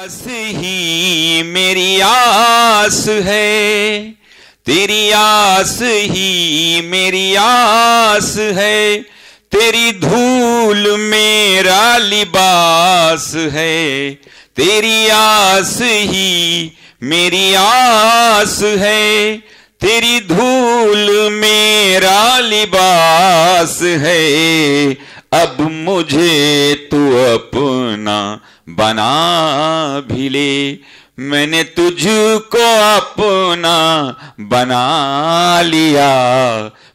आस ही मेरी आस है, तेरी आस ही मेरी आस है, तेरी धूल मेरा लिबास है, तेरी आस ही मेरी आस है, तेरी धूल मेरा लिबास है। अब मुझे तू अपना बना भी ले, मैंने तुझको अपना बना लिया,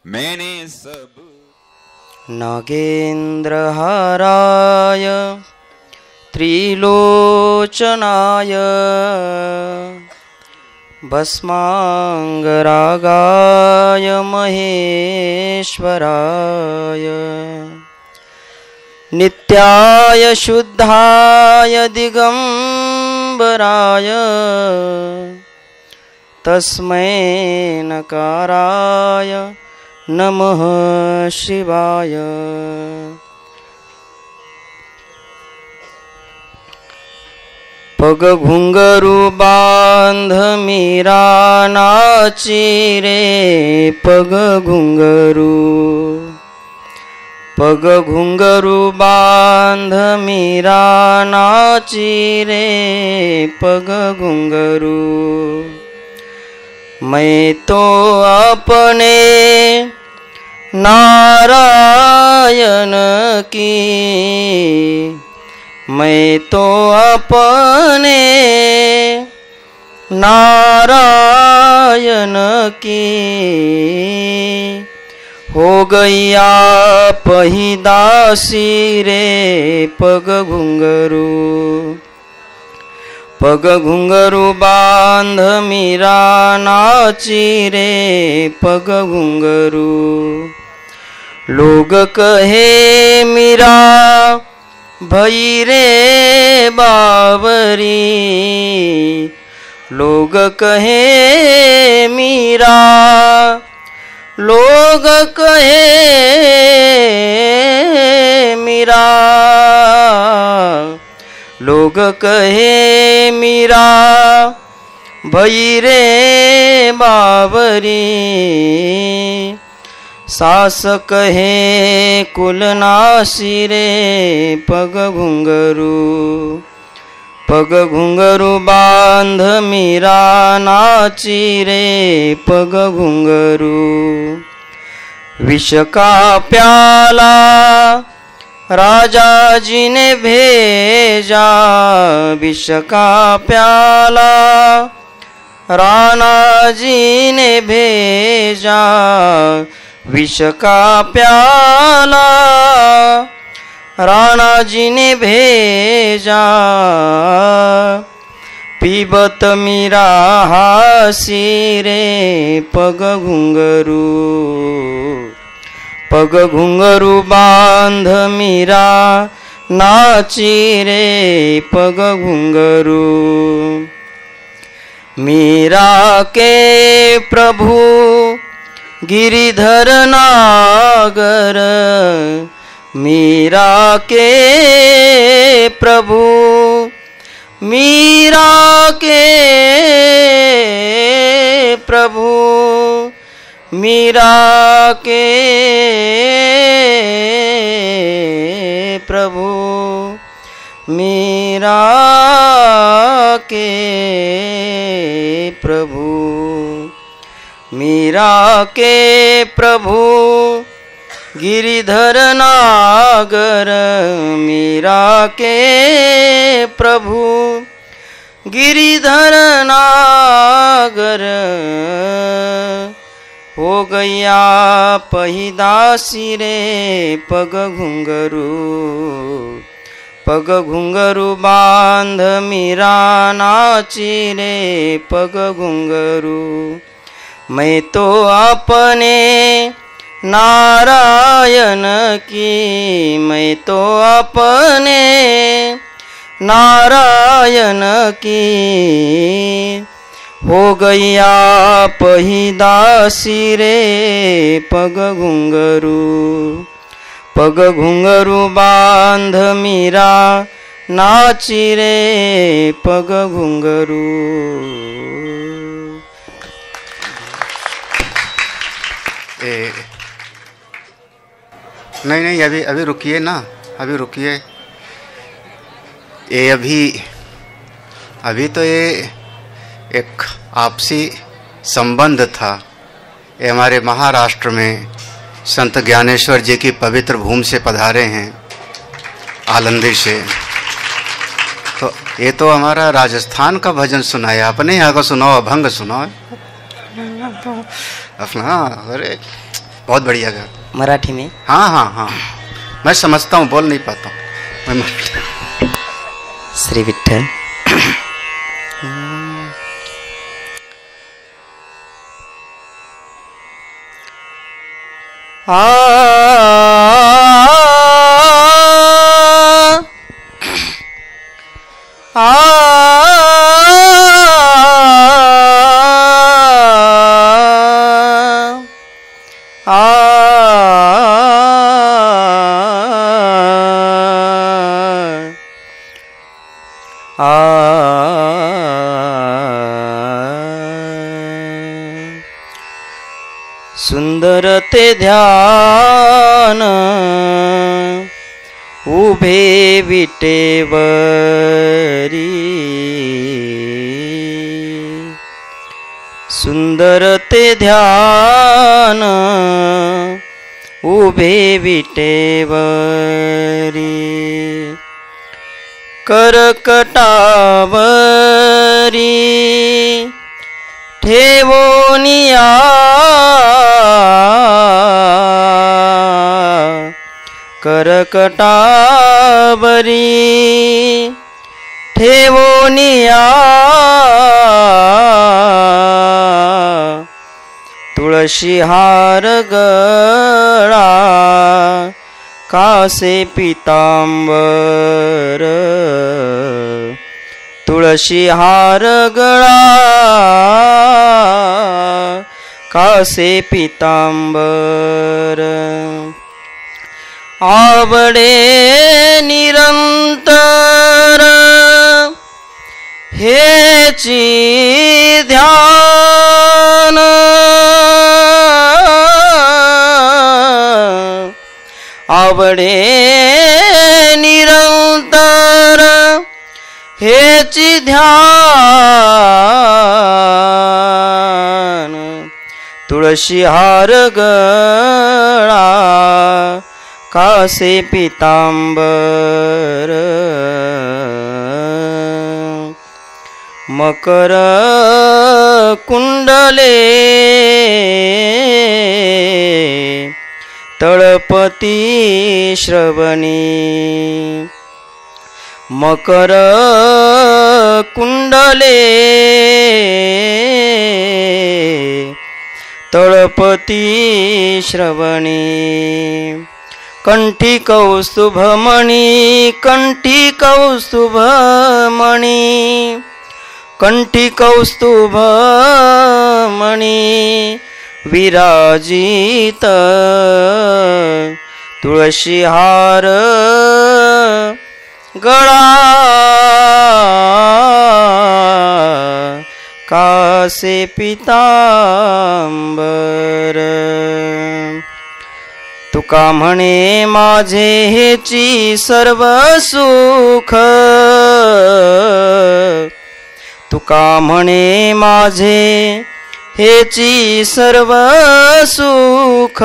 मैंने सब। नागेन्द्रहाराय त्रिलोचनाय भस्मांगरागाय महेश्वराय नित्याय शुद्धाय दिगंबराय तस्मै नकाराय नमः शिवाय। पग घुंघरू बांध मीरा नाची रे, पग घुंघरू, पग घुंघरू बांध मीरा नाची रे, पग घुंघरू। मैं तो अपने नारायण की, मैं तो अपने नारायण की हो गैया पहिदासी रे, पग घुंघरू, पग घुंघरू बांध मीरा नाची रे, पग घुंघरू। लोग कहे मीरा भई रे बावरी, लोग कहे मीरा, लोग कहे मीरा, लोग कहे मीरा भई रे बावरी। सास कहे कुलनासी रे, पग घुंघरू, पग घुंघरू बांध मीरा नाची रे, पग घुंघरू। विष का प्याला राजा जी ने भेजा, विष का प्याला राणा जी ने भेजा, विष का प्याला राणा जी ने भेजा। पीबत मीरा हासी रे, पग घुंघरू, पग घुंघरू बांध मीरा नाची रे, पग घुंघरू। मीरा के प्रभु गिरिधर नागर, मीरा के प्रभु, मीरा के प्रभु, मीरा के प्रभु, मीरा के प्रभु, मीरा के प्रभु गिरिधर नागर, मीरा के प्रभु गिरिधर नागर। हो गैया पहिदासी रे, पग घुंघरू, पग घुंघरू बांध मीरा नाची रे, पग घुंघरू। मैं तो अपने नारायण की, मैं तो अपने नारायण की हो गैया पहिदासी रे, पग घुंघरू, पग घुंघरू बांध मीरा नाची रे पग घुंगरू। नहीं नहीं, अभी अभी रुकिए ना, अभी रुकिए। ये अभी तो ये एक आपसी संबंध था। ये हमारे महाराष्ट्र में संत ज्ञानेश्वर जी की पवित्र भूमि से पधारे हैं, आलंदी से। तो ये तो हमारा राजस्थान का भजन सुनाया, अपने यहाँ का सुनाओ, अभंग सुनाओ अपना। अरे बहुत बढ़िया गा। मराठी में? हाँ हाँ हाँ, मैं समझता हूँ, बोल नहीं पाता हूँ मैं। श्री विठ्ठल। सुंदर ते ध्यान उभे विटेवरी, सुंदर ते ध्यान उभे विटेवरी, करकटावरी ठेवोनिया, करकटावरी ठेवोनिया, तुळशी हार गळा कासे पितांबर, तुळशी हार गळा कासे पितांबर, आवडे निरंतर हेची ध्यान, आवडे निरंतर हेची ध्यान, तुळशी हार गळा कासे पितांबर, मकर कुंडले तळपती श्रवणी, मकर कुंडले तळपती श्रवणी, कंठी कौस्तुभमणी, कंठी कौस्तुभमणी, कंठी कौस्तुभमणी विराजित, तुळशी हार गळा कासे पितांबर, तुका म्हणे माझे हेची सर्व सुख, तुका म्हणे माझे हेची सर्व सुख,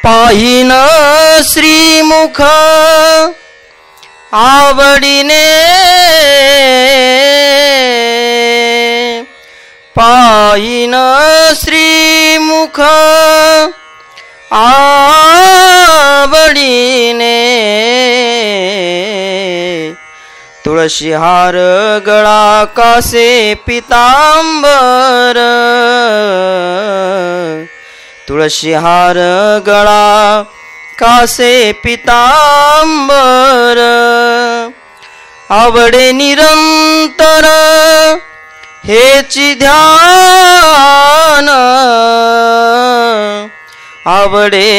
पाहिन श्रीमुख आवडीने, पाहिन श्रीमुख आवडीने, तुळशी हार गळा कासे पितांबर, तुळशी हार गळा कासे पितांबर, आवडे निरंतर हेची ध्यान, आवडे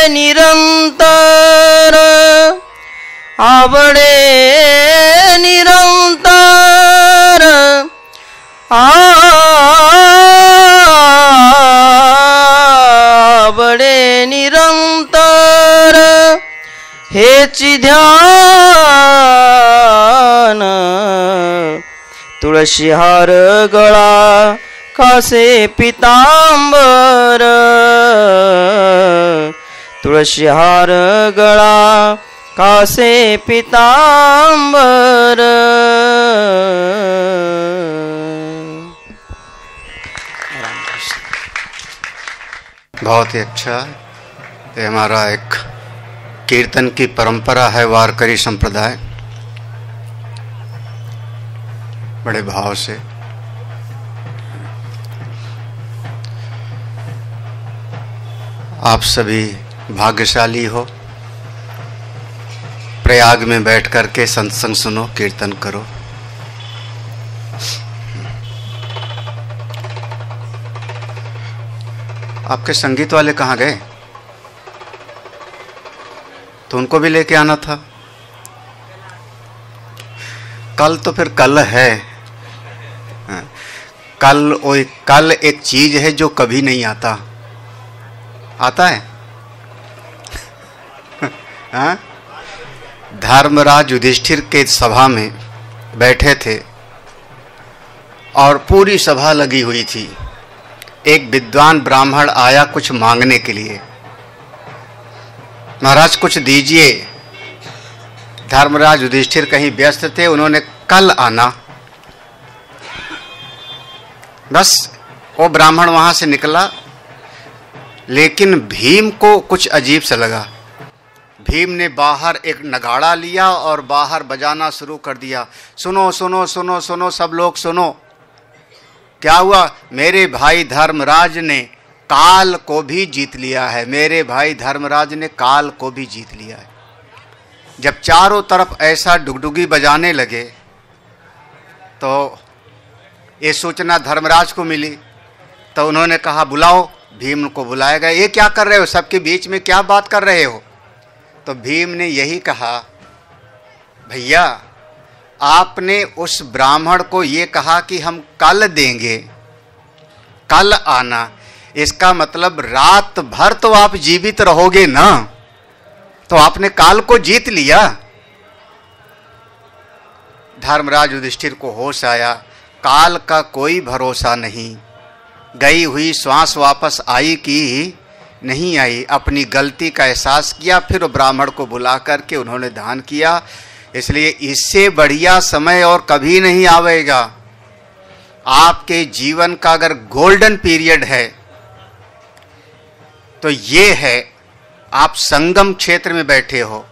निरंतर आवडे निरंतर आवडे निरंतर हेची ध्यान तुळशी हार गळा कासे पितांबर तुळशी हार गळा कासे पितांबर। बहुत ही अच्छा। ये हमारा एक कीर्तन की परंपरा है, वारकरी संप्रदाय। बड़े भाव से आप सभी भाग्यशाली हो, प्रयाग में बैठ करके सत्संग सुनो, कीर्तन करो। आपके संगीत वाले कहाँ गए? तो उनको भी लेके आना था। कल तो फिर कल है, कल एक चीज है जो कभी नहीं आता। आता है? हाँ? धर्मराज युधिष्ठिर के सभा में बैठे थे और पूरी सभा लगी हुई थी। एक विद्वान ब्राह्मण आया कुछ मांगने के लिए, महाराज कुछ दीजिए। धर्मराज युधिष्ठिर कहीं व्यस्त थे, उन्होंने कल आना। बस वो ब्राह्मण वहां से निकला, लेकिन भीम को कुछ अजीब सा लगा। भीम ने बाहर एक नगाड़ा लिया और बाहर बजाना शुरू कर दिया। सुनो सुनो सुनो सुनो, सब लोग सुनो। क्या हुआ? मेरे भाई धर्मराज ने काल को भी जीत लिया है। मेरे भाई धर्मराज ने काल को भी जीत लिया है। जब चारों तरफ ऐसा डुगडुगी बजाने लगे तो ये सूचना धर्मराज को मिली। तो उन्होंने कहा बुलाओ। भीम को बुलाया गया। ये क्या कर रहे हो? सबके बीच में क्या बात कर रहे हो? तो भीम ने यही कहा, भैया आपने उस ब्राह्मण को ये कहा कि हम कल देंगे, कल आना। इसका मतलब रात भर तो आप जीवित रहोगे ना, तो आपने काल को जीत लिया। धर्मराज युधिष्ठिर को होश आया, काल का कोई भरोसा नहीं। गई हुई श्वास वापस आई कि नहीं आई। अपनी गलती का एहसास किया, फिर ब्राह्मण को बुला करके उन्होंने दान किया। इसलिए इससे बढ़िया समय और कभी नहीं आवेगा। आपके जीवन का अगर गोल्डन पीरियड है तो ये है, आप संगम क्षेत्र में बैठे हो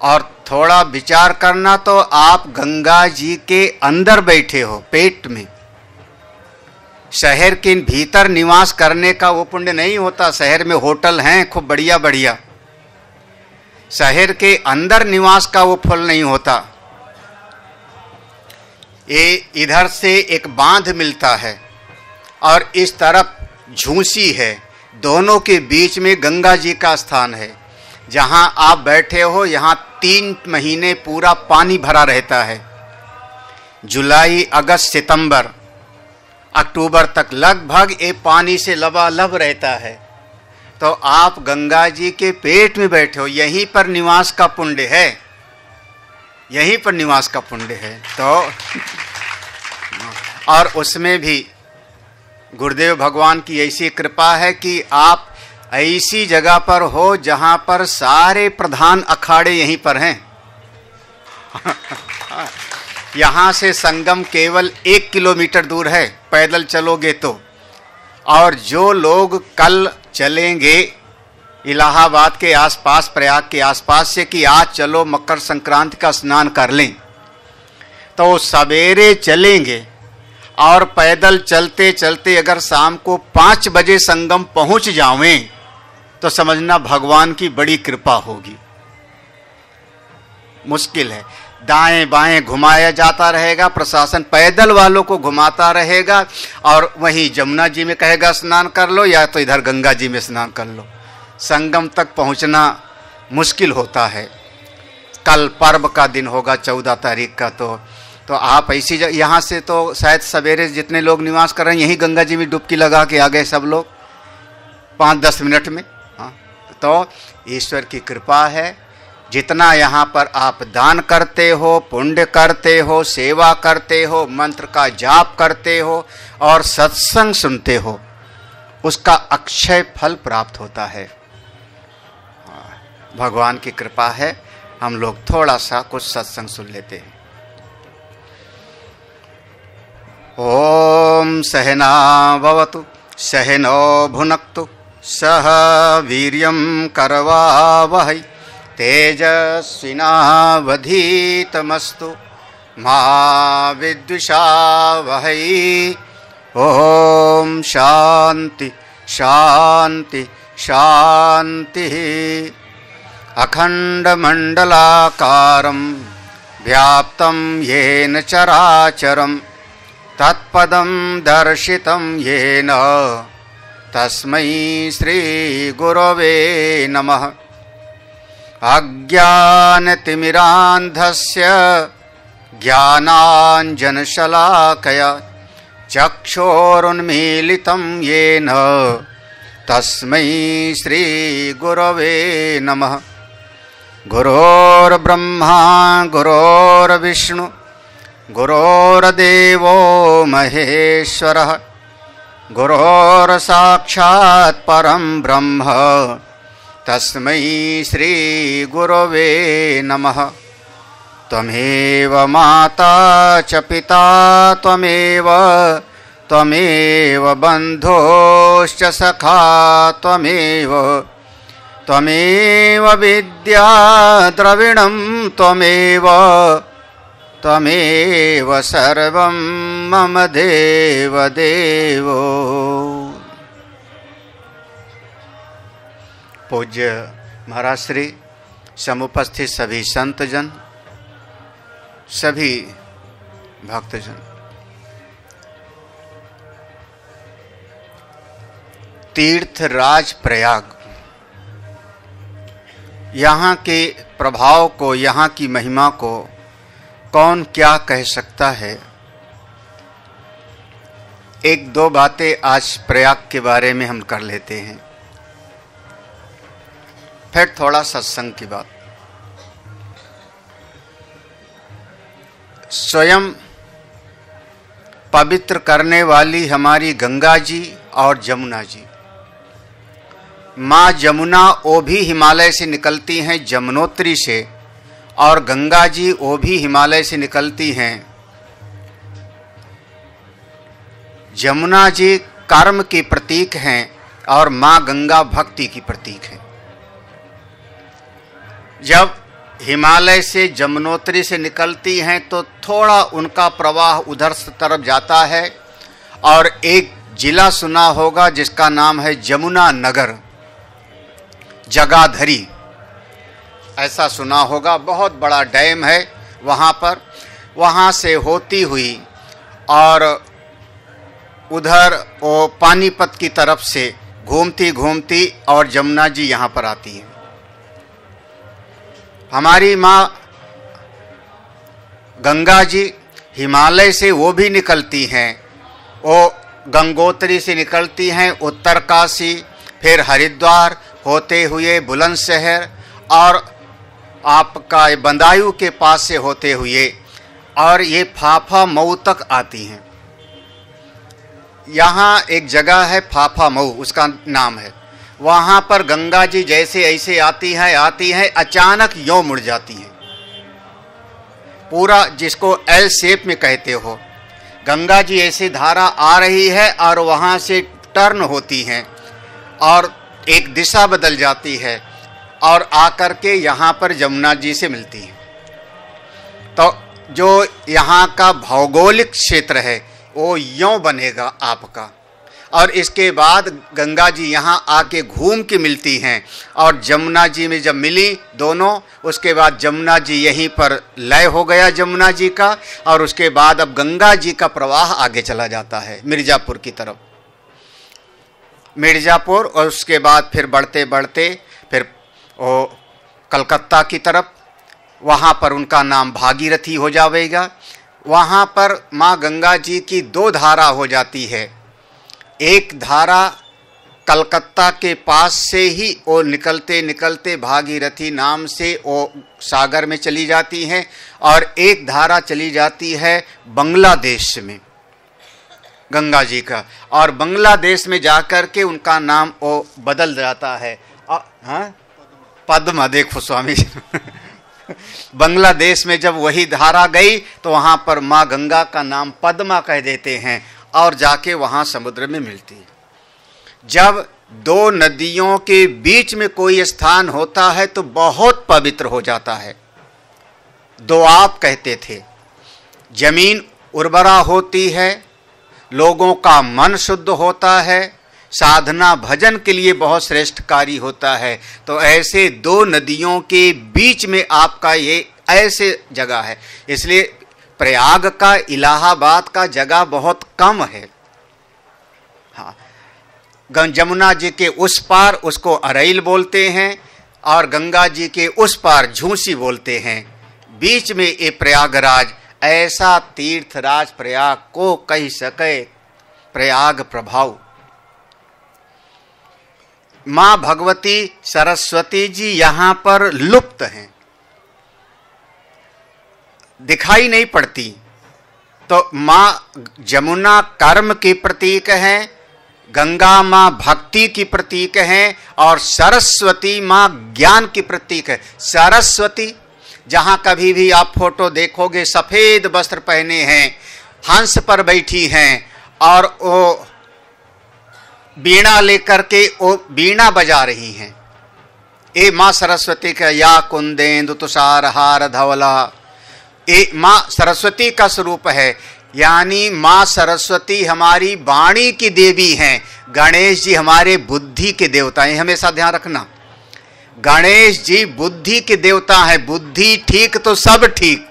और थोड़ा विचार करना तो आप गंगा जी के अंदर बैठे हो, पेट में। शहर के भीतर निवास करने का वो पुण्य नहीं होता। शहर में होटल हैं खूब बढ़िया बढ़िया, शहर के अंदर निवास का वो फल नहीं होता। ये इधर से एक बांध मिलता है और इस तरफ झूसी है, दोनों के बीच में गंगा जी का स्थान है। जहां आप बैठे हो यहाँ 3 महीने पूरा पानी भरा रहता है। जुलाई, अगस्त, सितंबर, अक्टूबर तक लगभग ये पानी से लबालब रहता है। तो आप गंगा जी के पेट में बैठे हो, यहीं पर निवास का पुण्य है, यहीं पर निवास का पुण्य है। तो और उसमें भी गुरुदेव भगवान की ऐसी कृपा है कि आप ऐसी जगह पर हो जहां पर सारे प्रधान अखाड़े यहीं पर हैं। यहाँ से संगम केवल 1 किलोमीटर दूर है, पैदल चलोगे तो। और जो लोग कल चलेंगे इलाहाबाद के आसपास, प्रयाग के आसपास से कि आज चलो मकर संक्रांति का स्नान कर लें, तो सवेरे चलेंगे और पैदल चलते चलते अगर शाम को 5 बजे संगम पहुंच जावें तो समझना भगवान की बड़ी कृपा होगी। मुश्किल है, दाएं बाएं घुमाया जाता रहेगा, प्रशासन पैदल वालों को घुमाता रहेगा और वहीं जमुना जी में कहेगा स्नान कर लो या तो इधर गंगा जी में स्नान कर लो। संगम तक पहुंचना मुश्किल होता है। कल पर्व का दिन होगा 14 तारीख का, तो आप ऐसी यहाँ से तो शायद सवेरे जितने लोग निवास कर रहे हैं यहीं गंगा जी में डुबकी लगा के आ गए सब लोग 5-10 मिनट में। हाँ, तो ईश्वर की कृपा है, जितना यहाँ पर आप दान करते हो, पुण्य करते हो, सेवा करते हो, मंत्र का जाप करते हो और सत्संग सुनते हो, उसका अक्षय फल प्राप्त होता है। भगवान की कृपा है, हम लोग थोड़ा सा कुछ सत्संग सुन लेते हैं। ओम सहना भवतु सहनो भुनक्तु सह वीर्यं करवावहै तेजस्विनावधीतमस्तु मा विद्विषावहै। ओम शांति शांति शांति। अखंडमंडलाकारं व्याप्तं येन चराचरं तत्पदं दर्शितं येन तस्मै श्री गुरवे नमः। अज्ञानतिमिरान्धस्य ज्ञानाञ्जनशलाकया चक्षुरुन्मीलितं येन तस्मै श्री गुरवे नमः। गुरोर्ब्रह्मा गुरोर्विष्णु गुरोर्देवो महेश्वरः गुरोर्साक्षात् परं ब्रह्म तस्मै श्री गुरवे नमः। त्वमेव माता च पिता त्वमेव बन्धोश्च सखा त्वमेव विद्या द्रविणं त्वमेव सर्वं मम देवदेवो। पूज्य महाराज श्री, समुपस्थित सभी संतजन, सभी भक्तजन, तीर्थराज प्रयाग, यहाँ के प्रभाव को, यहाँ की महिमा को कौन क्या कह सकता है। एक दो बातें आज प्रयाग के बारे में हम कर लेते हैं, फिर थोड़ा सत्संग की बात। स्वयं पवित्र करने वाली हमारी गंगा जी और जमुना जी, माँ जमुना वो भी हिमालय से निकलती हैं, जमुनोत्री से, और गंगा जी वो भी हिमालय से निकलती हैं। जमुना जी कर्म की प्रतीक हैं और माँ गंगा भक्ति की प्रतीक है। जब हिमालय से जमुनोत्री से निकलती हैं तो थोड़ा उनका प्रवाह उधर तरफ जाता है, और एक जिला सुना होगा जिसका नाम है जमुना नगर, जगाधरी, ऐसा सुना होगा। बहुत बड़ा डैम है वहाँ पर, वहाँ से होती हुई और उधर वो पानीपत की तरफ से घूमती घूमती और जमुना जी यहाँ पर आती है। हमारी माँ गंगा जी हिमालय से वो भी निकलती हैं, वो गंगोत्री से निकलती हैं, उत्तरकाशी, फिर हरिद्वार होते हुए बुलंदशहर और आपका बंदायू के पास से होते हुए और ये फाफा मऊ तक आती हैं। यहाँ एक जगह है फाफा मऊ, उसका नाम है। वहाँ पर गंगा जी जैसे ऐसे आती हैं, अचानक यों मुड़ जाती हैं, पूरा जिसको एल शेप में कहते हो। गंगा जी ऐसे धारा आ रही है और वहाँ से टर्न होती हैं और एक दिशा बदल जाती है और आकर के यहाँ पर जमुना जी से मिलती है। तो जो यहाँ का भौगोलिक क्षेत्र है वो यों बनेगा आपका, और इसके बाद गंगा जी यहाँ आके घूम के मिलती हैं और जमुना जी में जब मिली दोनों, उसके बाद जमुना जी यहीं पर लय हो गया जमुना जी का, और उसके बाद अब गंगा जी का प्रवाह आगे चला जाता है मिर्ज़ापुर की तरफ, मिर्ज़ापुर, और उसके बाद फिर बढ़ते बढ़ते फिर वो कलकत्ता की तरफ, वहाँ पर उनका नाम भागीरथी हो जाएगा। वहाँ पर माँ गंगा जी की दो धारा हो जाती है। एक धारा कलकत्ता के पास से ही वो निकलते निकलते भागीरथी नाम से वो सागर में चली जाती हैं, और एक धारा चली जाती है बांग्लादेश में गंगा जी का, और बांग्लादेश में जाकर के उनका नाम वो बदल जाता है। हाँ, पद्मा, देखो स्वामी जी बांग्लादेश में जब वही धारा गई तो वहाँ पर माँ गंगा का नाम पद्मा कह देते हैं, और जाके वहाँ समुद्र में मिलती है। जब दो नदियों के बीच में कोई स्थान होता है तो बहुत पवित्र हो जाता है। दोआब कहते थे। जमीन उर्वरा होती है, लोगों का मन शुद्ध होता है, साधना भजन के लिए बहुत श्रेष्ठकारी होता है। तो ऐसे दो नदियों के बीच में आपका ये ऐसे जगह है। इसलिए प्रयाग का, इलाहाबाद का जगह बहुत कम है। हाँ, जमुना जी के उस पार उसको अरैल बोलते हैं, और गंगा जी के उस पार झूसी बोलते हैं। बीच में ये प्रयागराज, ऐसा तीर्थराज प्रयाग को कह सके प्रयाग प्रभाव। माँ भगवती सरस्वती जी यहाँ पर लुप्त हैं, दिखाई नहीं पड़ती। तो माँ जमुना कर्म की प्रतीक है, गंगा माँ भक्ति की प्रतीक है, और सरस्वती माँ ज्ञान की प्रतीक है। सरस्वती, जहाँ कभी भी आप फोटो देखोगे सफेद वस्त्र पहने हैं, हंस पर बैठी हैं, और वो वीणा लेकर के वो वीणा बजा रही हैं। ये माँ सरस्वती का या कुंदेंदु तुषार हार धवला, ये माँ सरस्वती का स्वरूप है। यानी माँ सरस्वती हमारी वाणी की देवी हैं। गणेश जी हमारे बुद्धि के देवता हैं, हमेशा ध्यान रखना। गणेश जी बुद्धि के देवता हैं। बुद्धि ठीक तो सब ठीक,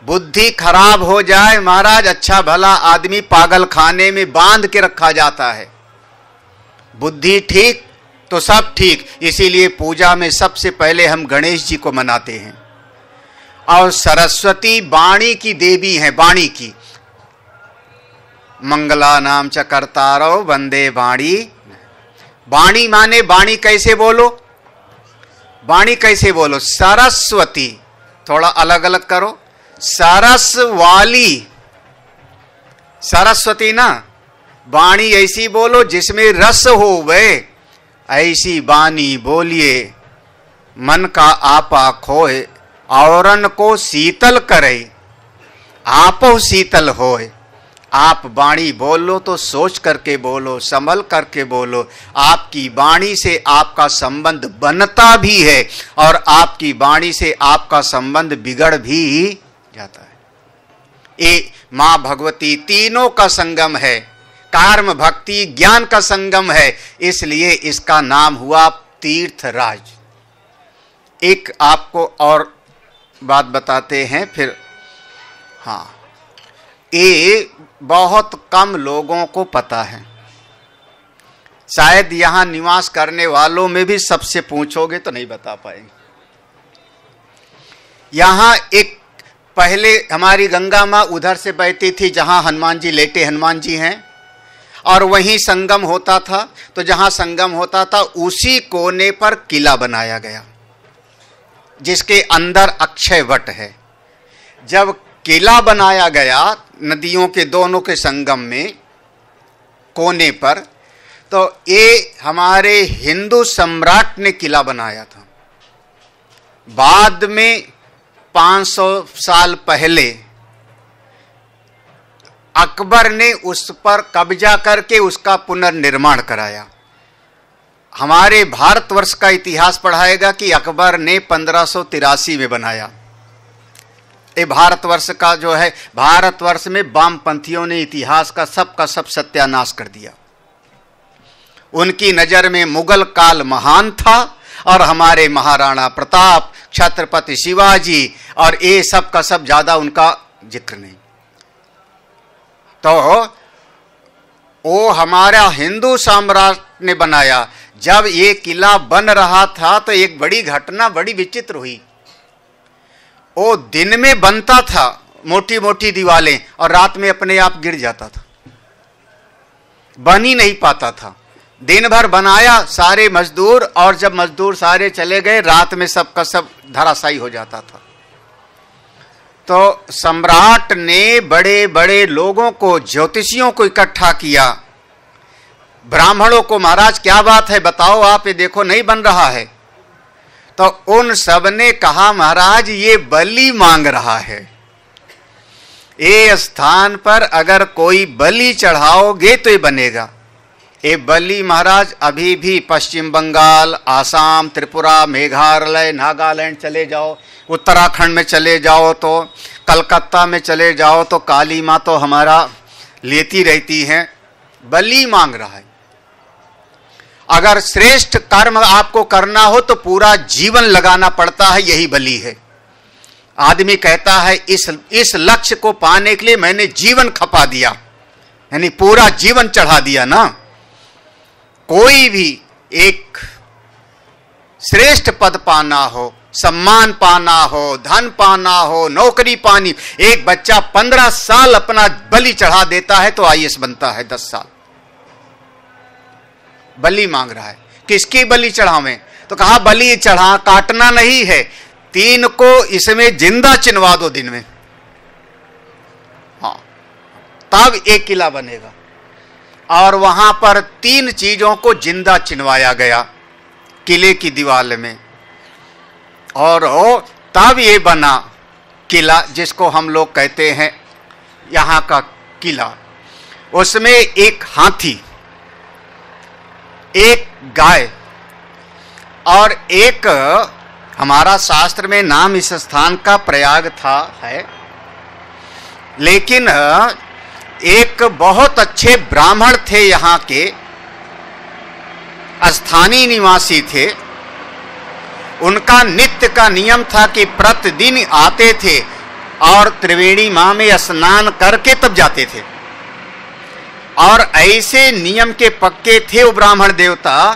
बुद्धि खराब हो जाए महाराज, अच्छा भला आदमी पागल खाने में बांध के रखा जाता है। बुद्धि ठीक तो सब ठीक। इसीलिए पूजा में सबसे पहले हम गणेश जी को मनाते हैं। और सरस्वती वाणी की देवी है, वाणी की। मंगला नाम च कर्तारो वंदे वाणी। वाणी माने वाणी कैसे बोलो, वाणी कैसे बोलो? सरस्वती, थोड़ा अलग अलग करो। सरस वाली, सरस्वती ना, वाणी ऐसी बोलो जिसमें रस हो वे, ऐसी वाणी बोलिए मन का आपा खोए, औरन को शीतल करे आपो शीतल होए। आप वाणी बोलो तो सोच करके बोलो, संभल करके बोलो। आपकी वाणी से आपका संबंध बनता भी है, और आपकी वाणी से आपका संबंध बिगड़ भी जाता है। ये माँ भगवती तीनों का संगम है, कर्म भक्ति ज्ञान का संगम है, इसलिए इसका नाम हुआ तीर्थराज। एक आपको और बात बताते हैं फिर। हाँ, ये बहुत कम लोगों को पता है, शायद यहाँ निवास करने वालों में भी सबसे पूछोगे तो नहीं बता पाएंगे। यहाँ एक पहले हमारी गंगा माँ उधर से बहती थी जहाँ हनुमान जी लेटे हनुमान जी हैं, और वहीं संगम होता था। तो जहाँ संगम होता था उसी कोने पर किला बनाया गया, जिसके अंदर अक्षय वट है। जब किला बनाया गया नदियों के दोनों के संगम में कोने पर, तो ये हमारे हिंदू सम्राट ने किला बनाया था। बाद में 500 साल पहले अकबर ने उस पर कब्जा करके उसका पुनर्निर्माण कराया। हमारे भारतवर्ष का इतिहास पढ़ाएगा कि अकबर ने 1583 में बनाया। ये भारतवर्ष का जो है, भारतवर्ष में वामपंथियों ने इतिहास का सब सत्यानाश कर दिया। उनकी नजर में मुगल काल महान था, और हमारे महाराणा प्रताप, छत्रपति शिवाजी और ये सब का सब ज्यादा उनका जिक्र नहीं। तो वो हमारा हिंदू सम्राट ने बनाया। जब ये किला बन रहा था तो एक बड़ी घटना बड़ी विचित्र हुई। वो दिन में बनता था मोटी मोटी दीवारें और रात में अपने आप गिर जाता था, बन ही नहीं पाता था। दिन भर बनाया सारे मजदूर, और जब मजदूर सारे चले गए रात में सबका सब धराशायी हो जाता था। तो सम्राट ने बड़े बड़े लोगों को, ज्योतिषियों को इकट्ठा किया, ब्राह्मणों को, महाराज क्या बात है बताओ आप, ये देखो नहीं बन रहा है। तो उन सब ने कहा महाराज ये बलि मांग रहा है, ये स्थान पर अगर कोई बलि चढ़ाओगे तो ये बनेगा। ये बलि महाराज अभी भी पश्चिम बंगाल, आसाम, त्रिपुरा, मेघालय, नागालैंड चले जाओ, उत्तराखंड में चले जाओ, तो कलकत्ता में चले जाओ तो काली माँ तो हमारा लेती रहती हैं। बलि मांग रहा है। अगर श्रेष्ठ कर्म आपको करना हो तो पूरा जीवन लगाना पड़ता है, यही बलि है। आदमी कहता है इस लक्ष्य को पाने के लिए मैंने जीवन खपा दिया, यानी पूरा जीवन चढ़ा दिया ना। कोई भी एक श्रेष्ठ पद पाना हो, सम्मान पाना हो, धन पाना हो, नौकरी पानी, एक बच्चा 15 साल अपना बलि चढ़ा देता है तो आईएएस बनता है 10 साल। बलि मांग रहा है, किसकी बलि चढ़ावें? तो कहा बलि चढ़ा, काटना नहीं है, 3 को इसमें जिंदा चिनवा दो दिन में, हाँ तब एक किला बनेगा। और वहां पर 3 चीजों को जिंदा चिनवाया गया किले की दीवार में, और तब ये बना किला जिसको हम लोग कहते हैं यहाँ का किला। उसमें एक हाथी, एक गाय और एक, हमारा शास्त्र में नाम इस स्थान का प्रयाग था है, लेकिन एक बहुत अच्छे ब्राह्मण थे, यहाँ के स्थानीय निवासी थे। उनका नित्य का नियम था कि प्रतिदिन आते थे और त्रिवेणी माँ में स्नान करके तब जाते थे, और ऐसे नियम के पक्के थे वो ब्राह्मण देवता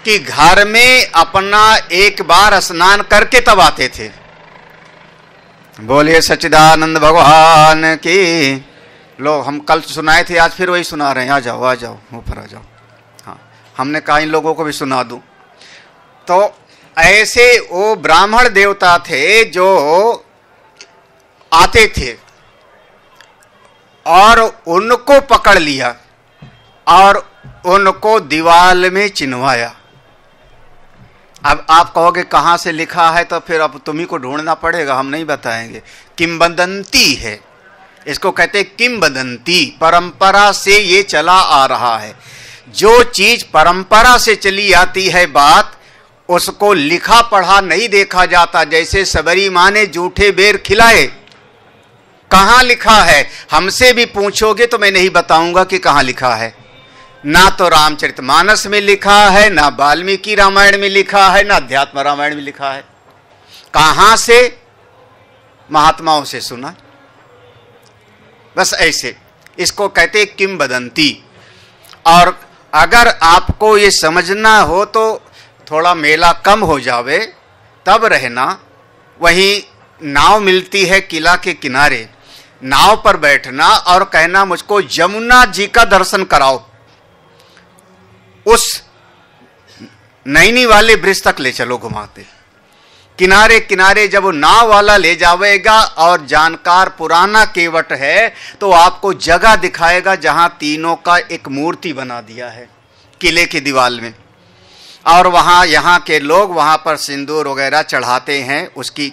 कि घर में अपना एक बार स्नान करके तब आते थे। बोलिए सच्चिदानंद भगवान की। लो हम कल सुनाए थे, आज फिर वही सुना रहे हैं। आ जाओ ऊपर आ जाओ। हाँ, हमने कहा इन लोगों को भी सुना दूं। तो ऐसे वो ब्राह्मण देवता थे जो आते थे, और उनको पकड़ लिया और उनको दीवार में चिन्हवाया। अब आप कहोगे कहां से लिखा है, तो फिर अब तुम्ही को ढूंढना पड़ेगा, हम नहीं बताएंगे। किंवदंती है, इसको कहते किंवदंती, परंपरा से ये चला आ रहा है। जो चीज परंपरा से चली आती है बात, उसको लिखा पढ़ा नहीं देखा जाता। जैसे सबरी माँ ने जूठे बेर खिलाए, कहां लिखा है? हमसे भी पूछोगे तो मैं नहीं बताऊंगा कि कहां लिखा है। ना तो रामचरितमानस में लिखा है, ना वाल्मीकि रामायण में लिखा है, ना अध्यात्म रामायण में लिखा है। कहां से? महात्माओं से सुना। बस ऐसे, इसको कहते किंवदंती। और अगर आपको ये समझना हो तो थोड़ा मेला कम हो जावे तब रहना। वहीं नाव मिलती है किला के किनारे, नाव पर बैठना और कहना मुझको यमुना जी का दर्शन कराओ। उस नैनी वाले ब्रिज तक ले चलो घुमाते। किनारे किनारे जब वो नाव वाला ले जावेगा और जानकार पुराना केवट है तो आपको जगह दिखाएगा जहां तीनों का एक मूर्ति बना दिया है किले की दीवार में। और वहां यहाँ के लोग वहां पर सिंदूर वगैरह चढ़ाते हैं, उसकी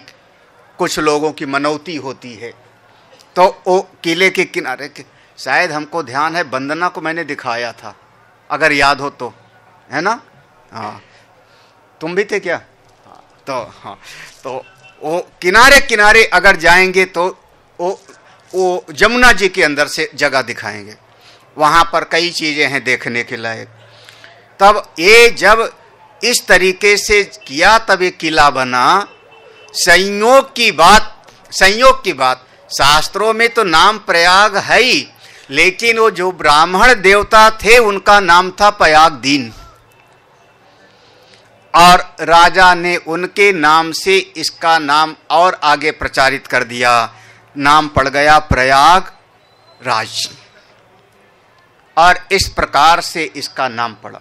कुछ लोगों की मनौती होती है। तो वो किले के किनारे के, शायद हमको ध्यान है वंदना को मैंने दिखाया था, अगर याद हो तो, है ना? हाँ, तुम भी थे क्या? तो हाँ, तो वो किनारे किनारे अगर जाएंगे तो वो यमुना जी के अंदर से जगह दिखाएंगे। वहां पर कई चीजें हैं देखने के लायक। तब ये जब इस तरीके से किया तब ये किला बना। संयोग की बात, शास्त्रों में तो नाम प्रयाग है ही, लेकिन वो जो ब्राह्मण देवता थे उनका नाम था प्रयाग दीन। और राजा ने उनके नाम से इसका नाम और आगे प्रचारित कर दिया। नाम पड़ गया प्रयाग राज, और इस प्रकार से इसका नाम पड़ा।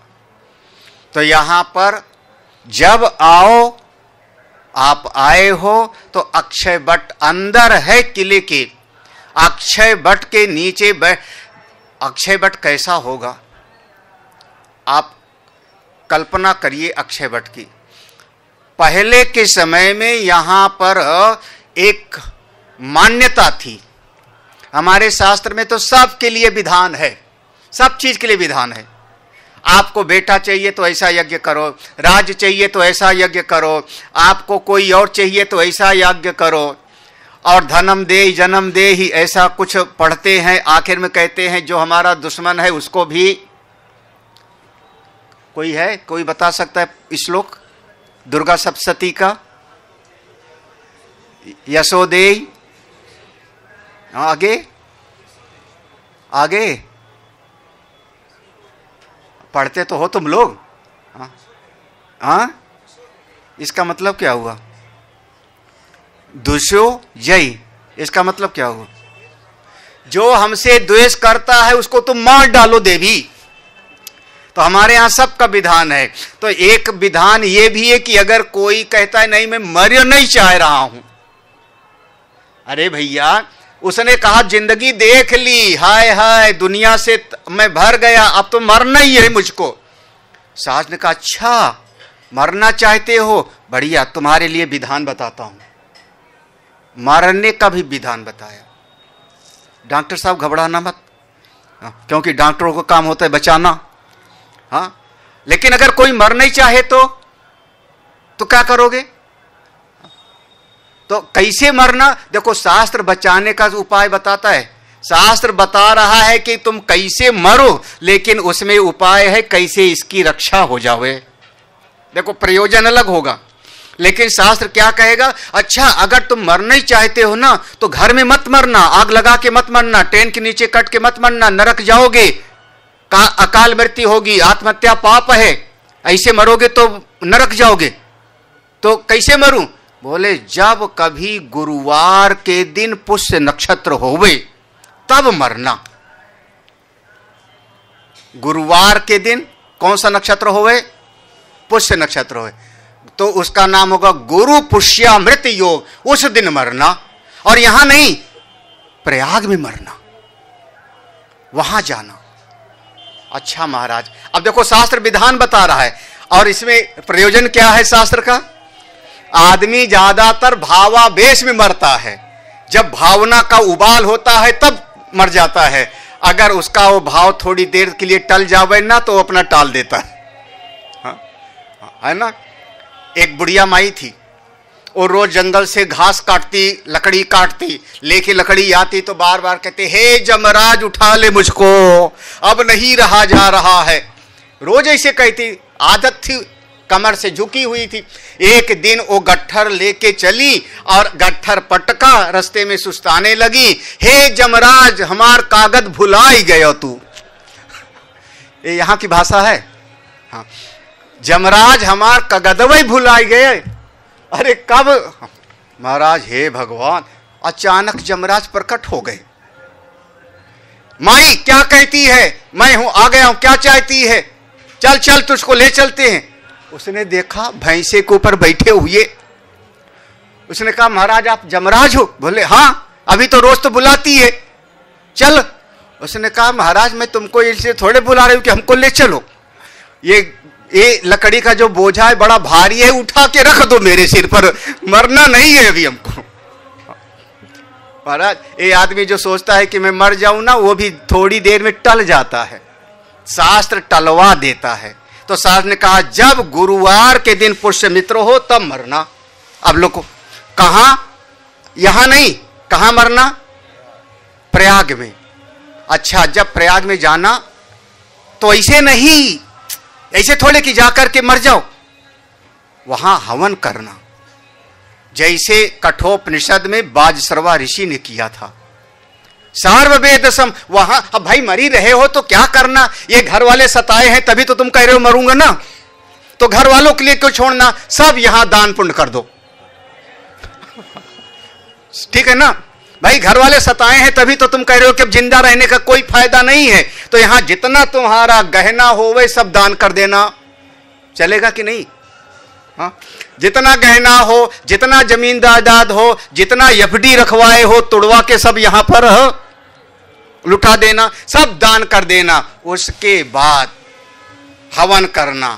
तो यहां पर जब आओ, आप आए हो तो अक्षय वट अंदर है किले के, अक्षय वट के नीचे अक्षय वट कैसा होगा आप कल्पना करिए। अक्षय वट की पहले के समय में यहां पर एक मान्यता थी। हमारे शास्त्र में तो सबके लिए विधान है, सब चीज के लिए विधान है। आपको बेटा चाहिए तो ऐसा यज्ञ करो, राज्य चाहिए तो ऐसा यज्ञ करो, आपको कोई और चाहिए तो ऐसा यज्ञ करो, और धनम दे जन्म दे ही ऐसा कुछ पढ़ते हैं। आखिर में कहते हैं जो हमारा दुश्मन है उसको भी, कोई है, कोई बता सकता है श्लोक दुर्गा सप्तशती का? यशोदे, आगे आगे पढ़ते तो हो तुम लोग। हाँ, इसका मतलब क्या हुआ? दुष्यो जय, इसका मतलब क्या हुआ? जो हमसे द्वेष करता है उसको तुम मार डालो देवी। तो हमारे यहां सबका विधान है। तो एक विधान ये भी है कि अगर कोई कहता है नहीं मैं मर नहीं चाह रहा हूं, अरे भैया उसने कहा जिंदगी देख ली, हाय हाय दुनिया से मैं भर गया, अब तो मरना ही है मुझको। सास ने कहा अच्छा मरना चाहते हो, बढ़िया, तुम्हारे लिए विधान बताता हूं। मरने का भी विधान बताया। डॉक्टर साहब घबराना मत, क्योंकि डॉक्टरों का काम होता है बचाना। हाँ, लेकिन अगर कोई मर नहीं चाहे तो क्या करोगे? तो कैसे मरना? देखो शास्त्र बचाने का उपाय बताता है। शास्त्र बता रहा है कि तुम कैसे मरो, लेकिन उसमें उपाय है कैसे इसकी रक्षा हो जावे। देखो प्रयोजन अलग होगा, लेकिन शास्त्र क्या कहेगा? अच्छा अगर तुम मरना ही चाहते हो ना तो घर में मत मरना, आग लगा के मत मरना, ट्रेन के नीचे कट के मत मरना, नरक जाओगे, अकाल मृत्यु होगी, आत्महत्या पाप है, ऐसे मरोगे तो नरक जाओगे। तो कैसे मरूं? बोले जब कभी गुरुवार के दिन पुष्य नक्षत्र होवे तब मरना। गुरुवार के दिन कौन सा नक्षत्र होवे? पुष्य नक्षत्र होवे, तो उसका नाम होगा गुरु पुष्यामृत योग, उस दिन मरना। और यहां नहीं, प्रयाग में मरना, वहां जाना। अच्छा महाराज, अब देखो शास्त्र विधान बता रहा है, और इसमें प्रयोजन क्या है शास्त्र का? आदमी ज्यादातर भावावेश में मरता है। जब भावना का उबाल होता है तब मर जाता है। अगर उसका वो भाव थोड़ी देर के लिए टल जावे ना तो अपना टाल देता है। हाँ? है ना? एक बुढ़िया माई थी, वो रोज जंगल से घास काटती, लकड़ी काटती, लेके लकड़ी आती तो बार बार कहते हे जमराज उठा ले मुझको, अब नहीं रहा जा रहा है। रोज ऐसे कहती, आदत थी, कमर से झुकी हुई थी। एक दिन वो गट्ठर लेके चली और गट्ठर पटका, रास्ते में सुस्ताने लगी, हे जमराज हमार कागज भुलाई गयो तू। ये यहाँ की भाषा है। हाँ, जमराज हमार कागजवई भुलाई गए। अरे कब? महाराज हे भगवान, अचानक जमराज प्रकट हो गए। माई क्या कहती है? मैं हूं, आ गया हूं, क्या चाहती है? चल चल तुझको ले चलते हैं। उसने देखा भैंसे के ऊपर बैठे हुए। उसने कहा महाराज आप जमराज हो? बोले हाँ, अभी तो रोज तो बुलाती है, चल। उसने कहा महाराज मैं तुमको इसलिए थोड़े बुला रही हूं कि हमको ले चलो, ये लकड़ी का जो बोझा है बड़ा भारी है, उठा के रख दो मेरे सिर पर, मरना नहीं है अभी हमको। महाराज ये आदमी जो सोचता है कि मैं मर जाऊं ना, वो भी थोड़ी देर में टल जाता है, शास्त्र टलवा देता है। तो शास्त्र ने कहा जब गुरुवार के दिन पुष्य मित्र हो तब मरना। अब लोग कहां? यहां नहीं, कहां मरना? प्रयाग में। अच्छा जब प्रयाग में जाना तो ऐसे नहीं, ऐसे थोड़े कि जाकर के मर जाओ, वहां हवन करना, जैसे कठोपनिषद में बाजसरवा ऋषि ने किया था। सार्ववेदसम, वहां अब भाई मरी रहे हो तो क्या करना, ये घर वाले सताए हैं तभी तो तुम कह रहे हो मरूंगा ना, तो घर वालों के लिए क्यों छोड़ना, सब यहां दान पुण्य कर दो। ठीक है ना भाई, घर वाले सताए हैं तभी तो तुम कह रहे हो कि अब जिंदा रहने का कोई फायदा नहीं है, तो यहां जितना तुम्हारा गहना हो वह सब दान कर देना, चलेगा कि नहीं? हाँ, जितना गहना हो, जितना जमीन जायदाद हो, जितना एफडी रखवाए हो तुड़वा के सब यहां पर लुटा देना, सब दान कर देना। उसके बाद हवन करना,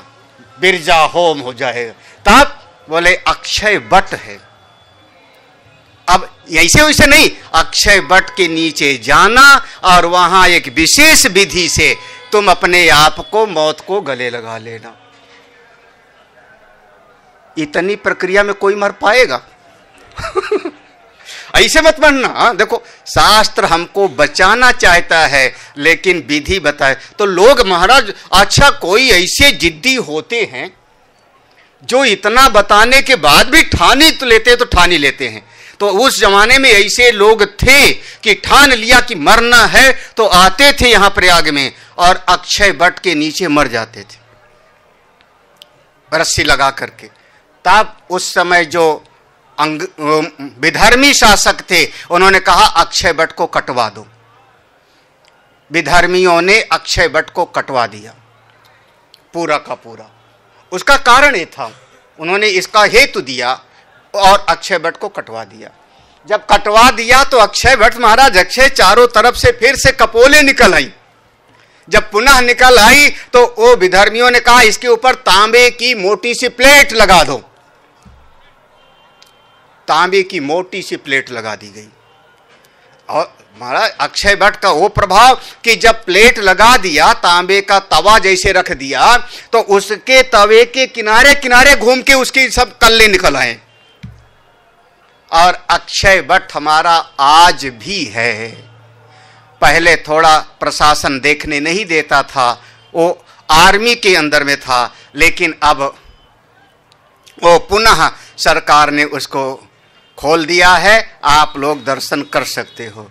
बिरजा होम हो जाएगा। तब बोले अक्षय वट है। अब ऐसे वैसे नहीं, अक्षय वट के नीचे जाना और वहां एक विशेष विधि से तुम अपने आप को मौत को गले लगा लेना। इतनी प्रक्रिया में कोई मर पाएगा? ऐसे मत बनना। देखो शास्त्र हमको बचाना चाहता है लेकिन विधि बताए तो लोग महाराज, अच्छा कोई ऐसे जिद्दी होते हैं जो इतना बताने के बाद भी ठानी तो लेते हैं। तो उस जमाने में ऐसे लोग थे कि ठान लिया कि मरना है तो आते थे यहां प्रयाग में और अक्षय वट के नीचे मर जाते थे रस्सी लगा करके। तब उस समय जो विधर्मी शासक थे उन्होंने कहा अक्षय वट को कटवा दो। विधर्मियों ने अक्षय वट को कटवा दिया पूरा का पूरा। उसका कारण ये था, उन्होंने इसका हेतु दिया और अक्षय वट को कटवा दिया। जब कटवा दिया तो अक्षय वट महाराज अक्षय चारों तरफ से फिर से कपोले निकल आई। जब पुनः निकल आई तो वो विधर्मियों ने कहा इसके ऊपर तांबे की मोटी सी प्लेट लगा दो। तांबे की मोटी सी प्लेट लगा दी गई और महाराज अक्षय वट का वो प्रभाव कि जब प्लेट लगा दिया, तांबे का तवा जैसे रख दिया तो उसके तवे के किनारे किनारे घूम के उसकी सब कल्ले निकल आए। और अक्षय वट हमारा आज भी है। पहले थोड़ा प्रशासन देखने नहीं देता था, वो आर्मी के अंदर में था, लेकिन अब वो पुनः सरकार ने उसको खोल दिया है, आप लोग दर्शन कर सकते हो।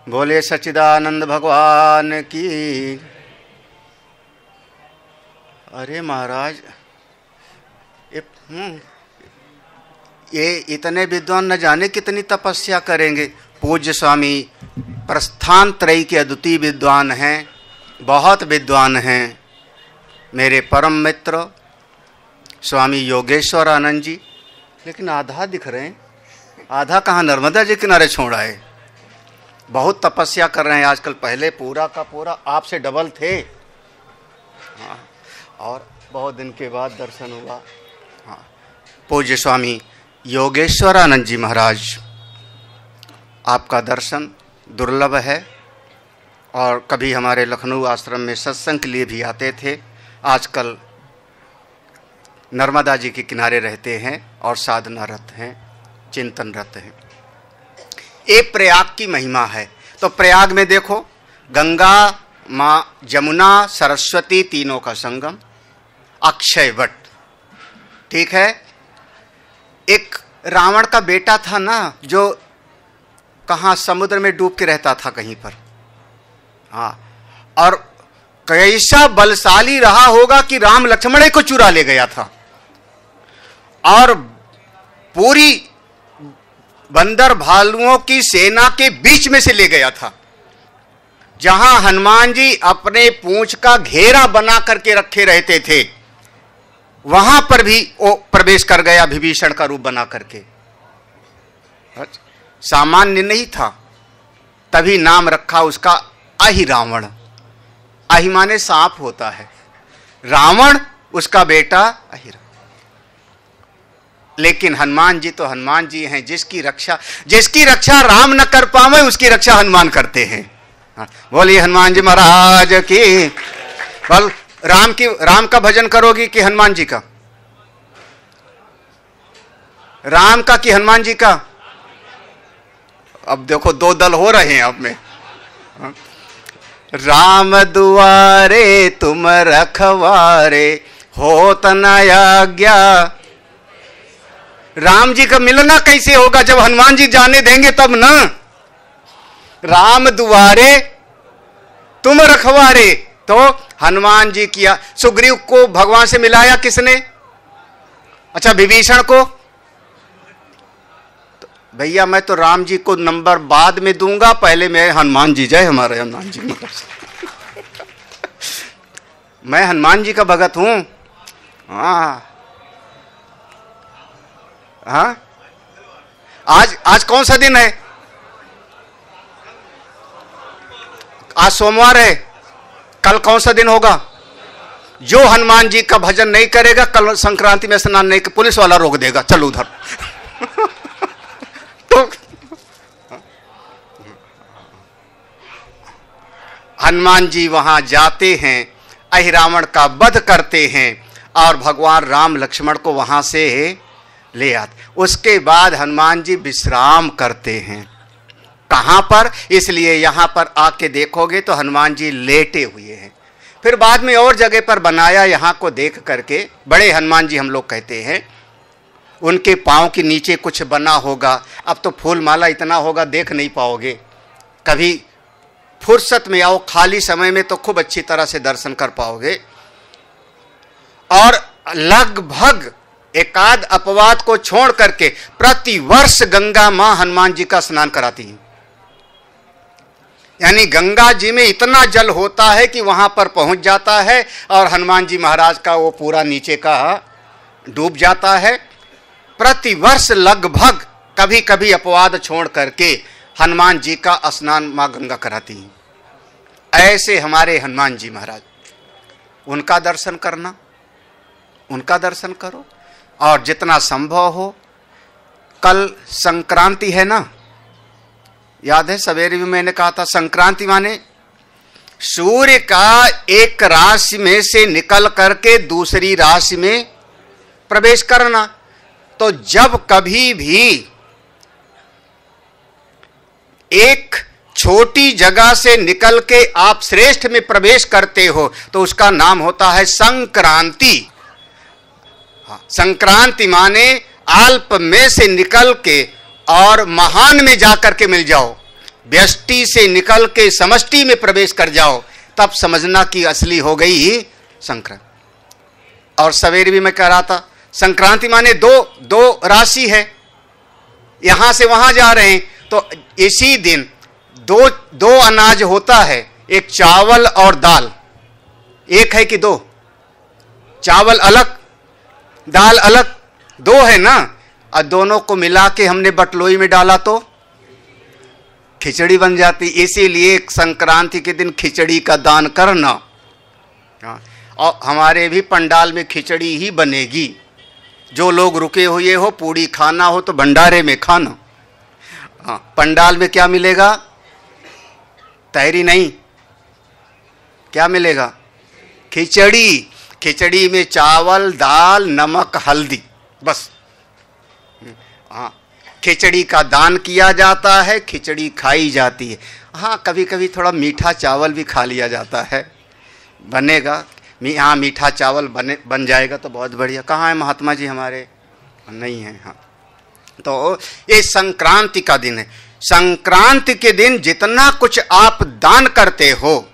बोले सच्चिदानंद भगवान की। अरे महाराज ये इतने विद्वान न जाने कितनी तपस्या करेंगे। पूज्य स्वामी प्रस्थान त्रयी के अद्वितीय विद्वान हैं, बहुत विद्वान हैं। मेरे परम मित्र स्वामी योगेश्वर आनंद जी, लेकिन आधा दिख रहे हैं, आधा कहाँ नर्मदा जी किनारे छोड़ आए। बहुत तपस्या कर रहे हैं आजकल, पहले पूरा का पूरा आपसे डबल थे। हाँ, और बहुत दिन के बाद दर्शन हुआ। हाँ, पूज्य स्वामी योगेश्वरानंद जी महाराज, आपका दर्शन दुर्लभ है और कभी हमारे लखनऊ आश्रम में सत्संग के लिए भी आते थे। आजकल नर्मदा जी के किनारे रहते हैं और साधनारत हैं, चिंतनरत हैं। ये प्रयाग की महिमा है। तो प्रयाग में देखो गंगा माँ, जमुना, सरस्वती तीनों का संगम, अक्षय वट। ठीक है, एक रावण का बेटा था ना जो कहाँ समुद्र में डूब के रहता था कहीं पर। हाँ, और कैसा बलशाली रहा होगा कि राम लक्ष्मण को चुरा ले गया था और पूरी बंदर भालुओं की सेना के बीच में से ले गया था। जहां हनुमान जी अपने पूंछ का घेरा बना करके रखे रहते थे वहां पर भी वो प्रवेश कर गया विभीषण का रूप बना करके। सामान्य नहीं था, तभी नाम रखा उसका अहि रावण। अहि माने सांप होता है, रावण उसका बेटा अहि। लेकिन हनुमान जी तो हनुमान जी हैं, जिसकी रक्षा राम न कर पावे उसकी रक्षा हनुमान करते हैं। बोलिए हनुमान जी महाराज की। बोल राम का भजन करोगी कि हनुमान जी का? राम का कि हनुमान जी का? अब देखो दो दल हो रहे हैं अब में। राम दुआरे तुम रखवारे होत न आज्ञा। राम जी का मिलना कैसे होगा जब हनुमान जी जाने देंगे तब ना। राम दुआरे तुम रखवारे तो हनुमान जी किया। सुग्रीव को भगवान से मिलाया किसने? अच्छा, विभीषण को। तो भैया मैं तो राम जी को नंबर बाद में दूंगा, पहले मैं हनुमान जी। जय हमारे हनुमान जी। मैं हनुमान जी का भगत हूं। हाँ हाँ, आज कौन सा दिन है? आज सोमवार है। कल कौन सा दिन होगा? जो हनुमान जी का भजन नहीं करेगा, कल संक्रांति में स्नान नहीं, पुलिस वाला रोक देगा, चल उधर। तो हनुमान जी वहां जाते हैं, अहिरावण का वध करते हैं और भगवान राम लक्ष्मण को वहां से ले आते। उसके बाद हनुमान जी विश्राम करते हैं। कहां पर? इसलिए यहां पर आके देखोगे तो हनुमान जी लेटे हुए हैं। फिर बाद में और जगह पर बनाया, यहां को देख करके बड़े हनुमान जी हम लोग कहते हैं। उनके पांव के नीचे कुछ बना होगा। अब तो फूल माला इतना होगा देख नहीं पाओगे। कभी फुर्सत में आओ, खाली समय में, तो खूब अच्छी तरह से दर्शन कर पाओगे। और लगभग एकाध अपवाद को छोड़ करके प्रति वर्ष गंगा मां हनुमान जी का स्नान कराती हैं। यानी गंगा जी में इतना जल होता है कि वहां पर पहुंच जाता है और हनुमान जी महाराज का वो पूरा नीचे का डूब जाता है। प्रति वर्ष लगभग, कभी कभी अपवाद छोड़ करके हनुमान जी का स्नान मां गंगा कराती हैं। ऐसे हमारे हनुमान जी महाराज, उनका दर्शन करना, उनका दर्शन करो। और जितना संभव हो, कल संक्रांति है ना, याद है सवेरे भी मैंने कहा था, संक्रांति माने सूर्य का एक राशि में से निकल करके दूसरी राशि में प्रवेश करना। तो जब कभी भी एक छोटी जगह से निकल के आप श्रेष्ठ में प्रवेश करते हो तो उसका नाम होता है संक्रांति। संक्रांति माने अल्प में से निकल के और महान में जाकर के मिल जाओ, व्यष्टि से निकल के समष्टि में प्रवेश कर जाओ, तब समझना कि असली हो गई संक्रांति। और सवेरे भी मैं कह रहा था, संक्रांति माने दो राशि है, यहां से वहां जा रहे हैं, तो इसी दिन दो अनाज होता है, एक चावल और दाल। एक है कि दो? चावल अलग, दाल अलग, दो है ना। और दोनों को मिला के हमने बटलोई में डाला तो खिचड़ी बन जाती। इसीलिए संक्रांति के दिन खिचड़ी का दान करना। और हमारे भी पंडाल में खिचड़ी ही बनेगी। जो लोग रुके हुए हो, पूड़ी खाना हो तो भंडारे में खाना। पंडाल में क्या मिलेगा? तहरी नहीं, क्या मिलेगा? खिचड़ी। खिचड़ी में चावल, दाल, नमक, हल्दी, बस। हाँ, खिचड़ी का दान किया जाता है, खिचड़ी खाई जाती है। हाँ, कभी कभी थोड़ा मीठा चावल भी खा लिया जाता है, बनेगा। हाँ, मीठा चावल बन जाएगा तो बहुत बढ़िया। कहाँ है महात्मा जी हमारे? नहीं है। हाँ, तो ये संक्रांति का दिन है। संक्रांति के दिन जितना कुछ आप दान करते हो,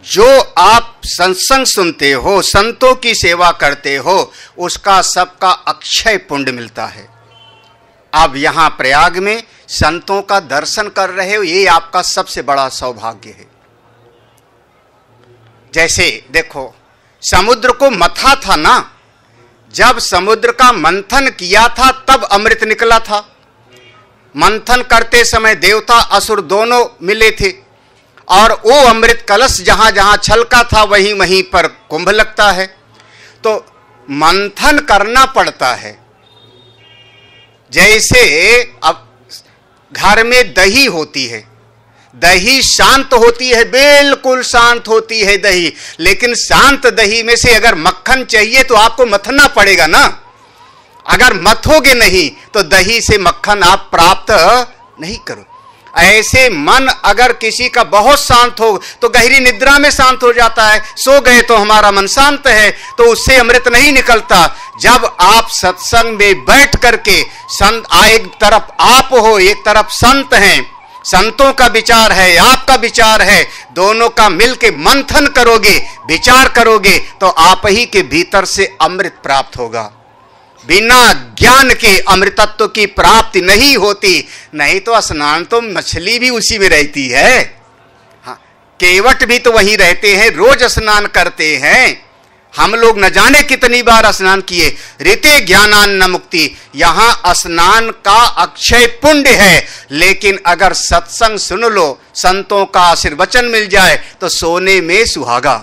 जो आप सत्संग सुनते हो, संतों की सेवा करते हो, उसका सबका अक्षय पुण्य मिलता है। अब यहां प्रयाग में संतों का दर्शन कर रहे हो, ये आपका सबसे बड़ा सौभाग्य है। जैसे देखो, समुद्र को मथा था ना, जब समुद्र का मंथन किया था तब अमृत निकला था। मंथन करते समय देवता असुर दोनों मिले थे और वो अमृत कलश जहां जहां छलका था वहीं वहीं पर कुंभ लगता है। तो मंथन करना पड़ता है। जैसे अब घर में दही होती है, दही शांत होती है, बिल्कुल शांत होती है दही, लेकिन शांत दही में से अगर मक्खन चाहिए तो आपको मथना पड़ेगा ना। अगर मथोगे नहीं तो दही से मक्खन आप प्राप्त नहीं करो। ऐसे मन अगर किसी का बहुत शांत हो तो गहरी निद्रा में शांत हो जाता है। सो गए तो हमारा मन शांत है, तो उससे अमृत नहीं निकलता। जब आप सत्संग में बैठ करके संत, एक तरफ आप हो, एक तरफ संत हैं, संतों का विचार है, आपका विचार है, दोनों का मिलके मंथन करोगे, विचार करोगे तो आप ही के भीतर से अमृत प्राप्त होगा। बिना ज्ञान के अमृतत्व की प्राप्ति नहीं होती। नहीं तो स्नान तो मछली भी उसी में रहती है, हाँ, केवट भी तो वहीं रहते हैं, रोज स्नान करते हैं। हम लोग न जाने कितनी बार स्नान किए। ऋते ज्ञानान्न मुक्ति, यहां स्नान का अक्षय पुण्य है, लेकिन अगर सत्संग सुन लो, संतों का आशीर्वचन मिल जाए तो सोने में सुहागा।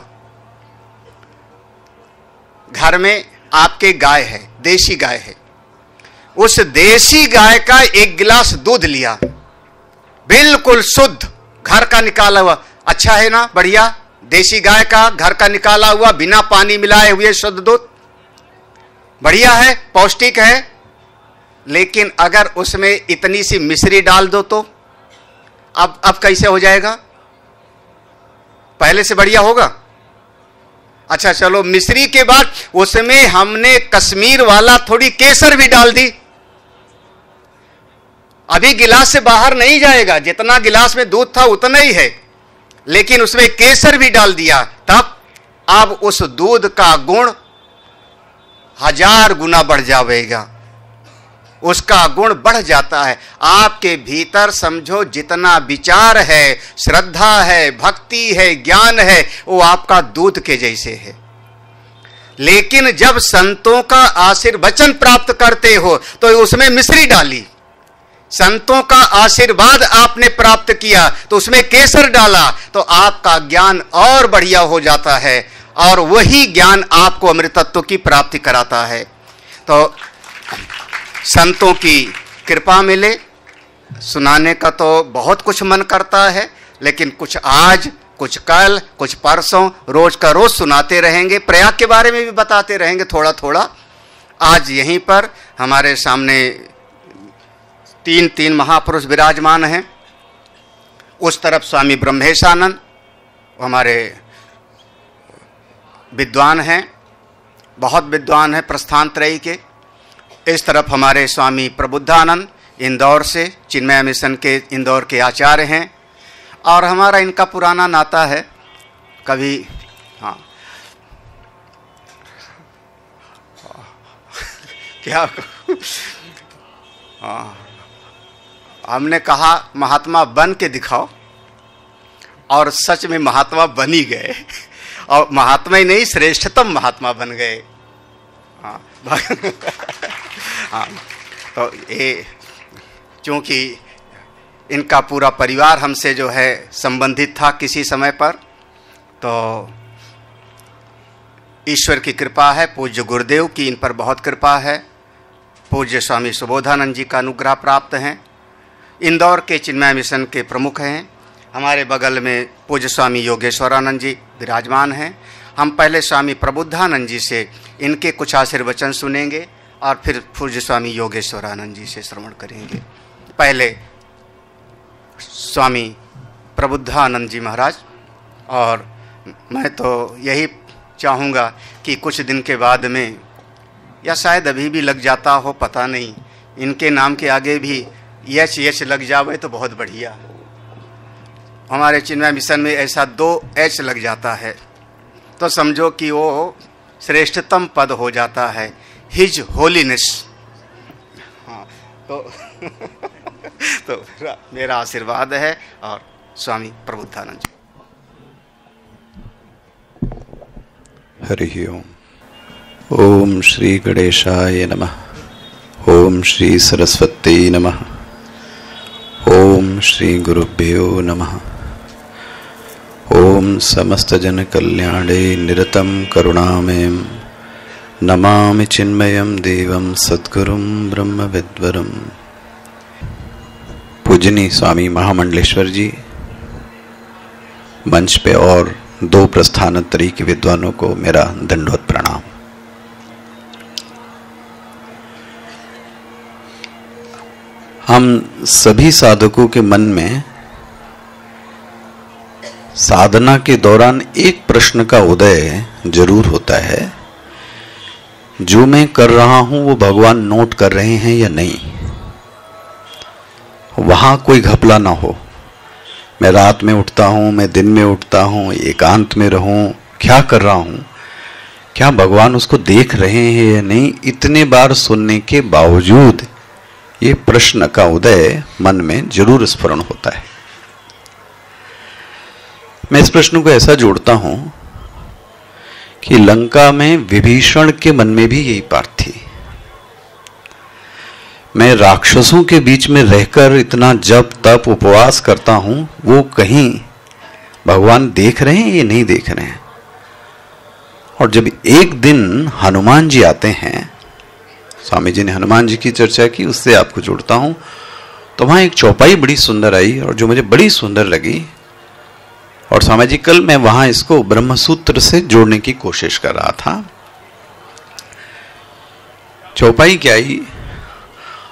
घर में आपके गाय है, देसी गाय है, उस देसी गाय का एक गिलास दूध लिया, बिल्कुल शुद्ध, घर का निकाला हुआ, अच्छा है ना, बढ़िया, देसी गाय का घर का निकाला हुआ, बिना पानी मिलाए हुए शुद्ध दूध, बढ़िया है, पौष्टिक है। लेकिन अगर उसमें इतनी सी मिश्री डाल दो तो अब कैसे हो जाएगा? पहले से बढ़िया होगा? अच्छा चलो, मिश्री के बाद उसमें हमने कश्मीर वाला थोड़ी केसर भी डाल दी, अभी गिलास से बाहर नहीं जाएगा, जितना गिलास में दूध था उतना ही है, लेकिन उसमें केसर भी डाल दिया, तब अब उस दूध का गुण 1000 गुना बढ़ जाएगा, उसका गुण बढ़ जाता है। आपके भीतर समझो जितना विचार है, श्रद्धा है, भक्ति है, ज्ञान है, वो आपका दूध के जैसे है। लेकिन जब संतों का आशीर्वचन प्राप्त करते हो तो उसमें मिश्री डाली, संतों का आशीर्वाद आपने प्राप्त किया तो उसमें केसर डाला, तो आपका ज्ञान और बढ़िया हो जाता है, और वही ज्ञान आपको अमृतत्व की प्राप्ति कराता है। तो संतों की कृपा मिले, सुनाने का तो बहुत कुछ मन करता है, लेकिन कुछ आज, कुछ कल, कुछ परसों, रोज का रोज सुनाते रहेंगे। प्रयाग के बारे में भी बताते रहेंगे थोड़ा थोड़ा। आज यहीं पर हमारे सामने तीन महापुरुष विराजमान हैं। उस तरफ स्वामी ब्रह्मेशानंद हमारे विद्वान हैं, बहुत विद्वान हैं, प्रस्थान त्रयी के। इस तरफ हमारे स्वामी प्रबुद्धानंद इंदौर से, चिन्मय मिशन के इंदौर के आचार्य हैं, और हमारा इनका पुराना नाता है। कभी हाँ क्या हाँ, हमने कहा महात्मा बन के दिखाओ, और सच में महात्मा बन ही गए, और महात्मा ही नहीं, श्रेष्ठतम महात्मा बन गए। हाँ हाँ, तो ये क्योंकि इनका पूरा परिवार हमसे जो है संबंधित था किसी समय पर, तो ईश्वर की कृपा है, पूज्य गुरुदेव की इन पर बहुत कृपा है, पूज्य स्वामी सुबोधानंद जी का अनुग्रह प्राप्त हैं, इंदौर के चिन्मय मिशन के प्रमुख हैं। हमारे बगल में पूज्य स्वामी योगेश्वरानंद जी विराजमान हैं। हम पहले स्वामी प्रबुद्धानंद जी से इनके कुछ आशीर्वचन सुनेंगे, और फिर पूज्य स्वामी योगेश्वरानंद जी से श्रवण करेंगे। पहले स्वामी प्रबुद्धानंद जी महाराज, और मैं तो यही चाहूँगा कि कुछ दिन के बाद में, या शायद अभी भी लग जाता हो, पता नहीं, इनके नाम के आगे भी एच लग जावे तो बहुत बढ़िया। हमारे चिन्मय मिशन में ऐसा 2 H लग जाता है तो समझो कि वो श्रेष्ठतम पद हो जाता है, हिज होलीनेस। हाँ, तो मेरा आशीर्वाद है, और स्वामी प्रबुद्धानंद जी। हरि ओम। ओम श्री गणेशाय नमः। ओम श्री सरस्वती नमः। ओम श्री गुरुभ्यो नमः। ओम समस्त जन कल्याणे निरतं करुणामयं नमामि चिन्मयं देवं सद्गुरुं ब्रह्म विद्वरम्। पूजनीय स्वामी महामंडलेश्वर जी मंच पे, और 2 प्रस्थानत्रयी के विद्वानों को मेरा दंडवत प्रणाम। हम सभी साधकों के मन में साधना के दौरान एक प्रश्न का उदय जरूर होता है, जो मैं कर रहा हूं वो भगवान नोट कर रहे हैं या नहीं, वहां कोई घपला ना हो। मैं रात में उठता हूं, मैं दिन में उठता हूं, एकांत में रहूं, क्या कर रहा हूं, क्या भगवान उसको देख रहे हैं या नहीं, इतने बार सुनने के बावजूद ये प्रश्न का उदय मन में जरूर स्फुरण होता है। मैं इस प्रश्न को ऐसा जोड़ता हूं कि लंका में विभीषण के मन में भी यही बात थी। मैं राक्षसों के बीच में रहकर इतना जप तप उपवास करता हूं, वो कहीं भगवान देख रहे हैं या नहीं देख रहे हैं। और जब एक दिन हनुमान जी आते हैं, स्वामी जी ने हनुमान जी की चर्चा की, उससे आपको जोड़ता हूं, तो वहां एक चौपाई बड़ी सुंदर आई और जो मुझे बड़ी सुंदर लगी। और स्वामी जी कल मैं वहां इसको ब्रह्मसूत्र से जोड़ने की कोशिश कर रहा था। चौपाई क्या आई?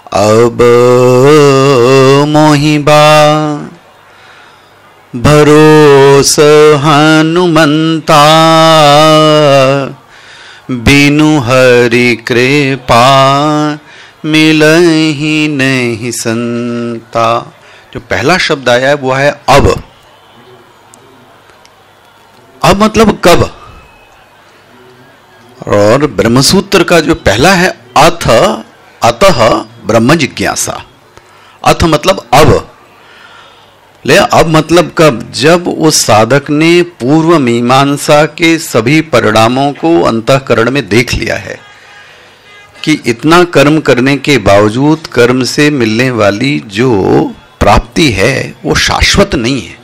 अब मोहिबा भरोस हनुमंता, बिनु हरि कृपा मिलहि नहीं संता। जो पहला शब्द आया है वो है अब। अब मतलब कब। और ब्रह्मसूत्र का जो पहला है अथ, अतः ब्रह्म जिज्ञासा। अथ मतलब अब, ले अब मतलब कब? जब उस साधक ने पूर्व मीमांसा के सभी परिणामों को अंतःकरण में देख लिया है कि इतना कर्म करने के बावजूद कर्म से मिलने वाली जो प्राप्ति है वो शाश्वत नहीं है।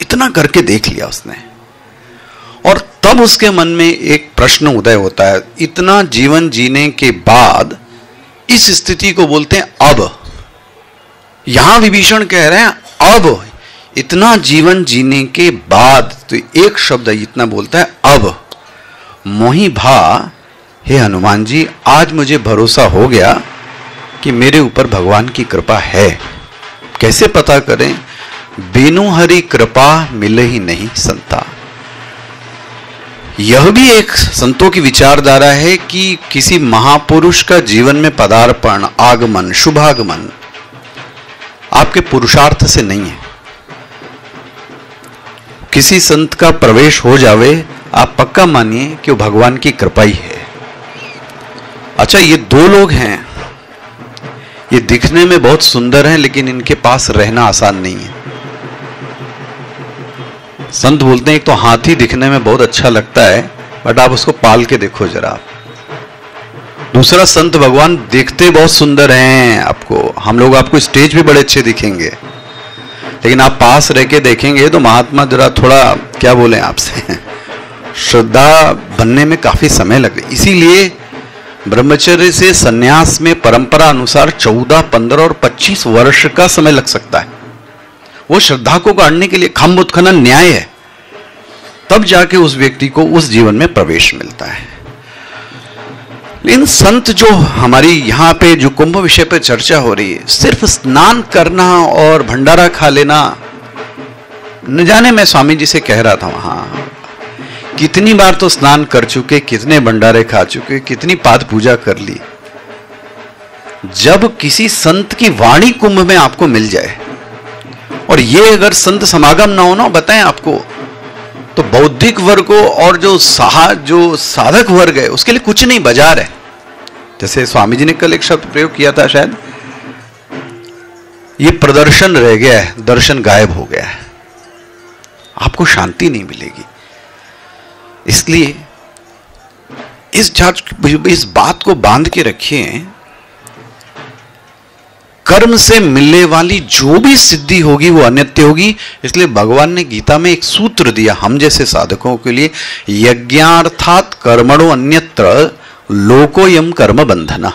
इतना करके देख लिया उसने, और तब उसके मन में एक प्रश्न उदय होता है। इतना जीवन जीने के बाद इस स्थिति को बोलते हैं अब। यहां विभीषण कह रहे हैं अब, इतना जीवन जीने के बाद, तो एक शब्द इतना बोलता है अब। मोहि भा, हे हनुमान जी, आज मुझे भरोसा हो गया कि मेरे ऊपर भगवान की कृपा है। कैसे पता करें? बिनु हरि कृपा मिले ही नहीं संता। यह भी एक संतों की विचारधारा है कि किसी महापुरुष का जीवन में पदार्पण, आगमन, शुभागमन आपके पुरुषार्थ से नहीं है। किसी संत का प्रवेश हो जावे, आप पक्का मानिए कि वो भगवान की कृपा ही है। अच्छा, ये दो लोग हैं, ये दिखने में बहुत सुंदर हैं, लेकिन इनके पास रहना आसान नहीं है। संत बोलते हैं एक तो हाथी दिखने में बहुत अच्छा लगता है, बट आप उसको पाल के देखो जरा। दूसरा, संत भगवान देखते बहुत सुंदर हैं आपको, हम लोग आपको स्टेज पे बड़े अच्छे दिखेंगे, लेकिन आप पास रह के देखेंगे तो महात्मा जरा थोड़ा क्या बोले आपसे श्रद्धा बनने में काफी समय लगे। इसीलिए ब्रह्मचर्य से सन्यास में परंपरा अनुसार 14, 15 और 25 वर्ष का समय लग सकता है। वो श्रद्धा को गाड़ने के लिए खम्भ उत्खनन न्याय है, तब जाके उस व्यक्ति को उस जीवन में प्रवेश मिलता है। लेकिन संत जो हमारी यहाँ पे जो कुंभ विषय पे चर्चा हो रही है, सिर्फ स्नान करना और भंडारा खा लेना, न जाने मैं स्वामी जी से कह रहा था वहां, कितनी बार तो स्नान कर चुके, कितने भंडारे खा चुके, कितनी पाद पूजा कर ली। जब किसी संत की वाणी कुंभ में आपको मिल जाए, और ये अगर संत समागम ना हो ना, बताएं आपको, तो बौद्धिक वर्ग को और जो साधक वर्ग है उसके लिए कुछ नहीं, बाजार है। जैसे स्वामी जी ने कल एक शब्द प्रयोग किया था, शायद ये प्रदर्शन रह गया है, दर्शन गायब हो गया है, आपको शांति नहीं मिलेगी। इसलिए इस बात को बांध के रखिए, कर्म से मिलने वाली जो भी सिद्धि होगी वो अनित्य होगी। इसलिए भगवान ने गीता में एक सूत्र दिया हम जैसे साधकों के लिए, यज्ञार्थात कर्मणो अन्यत्र लोकोयम कर्म बंधना।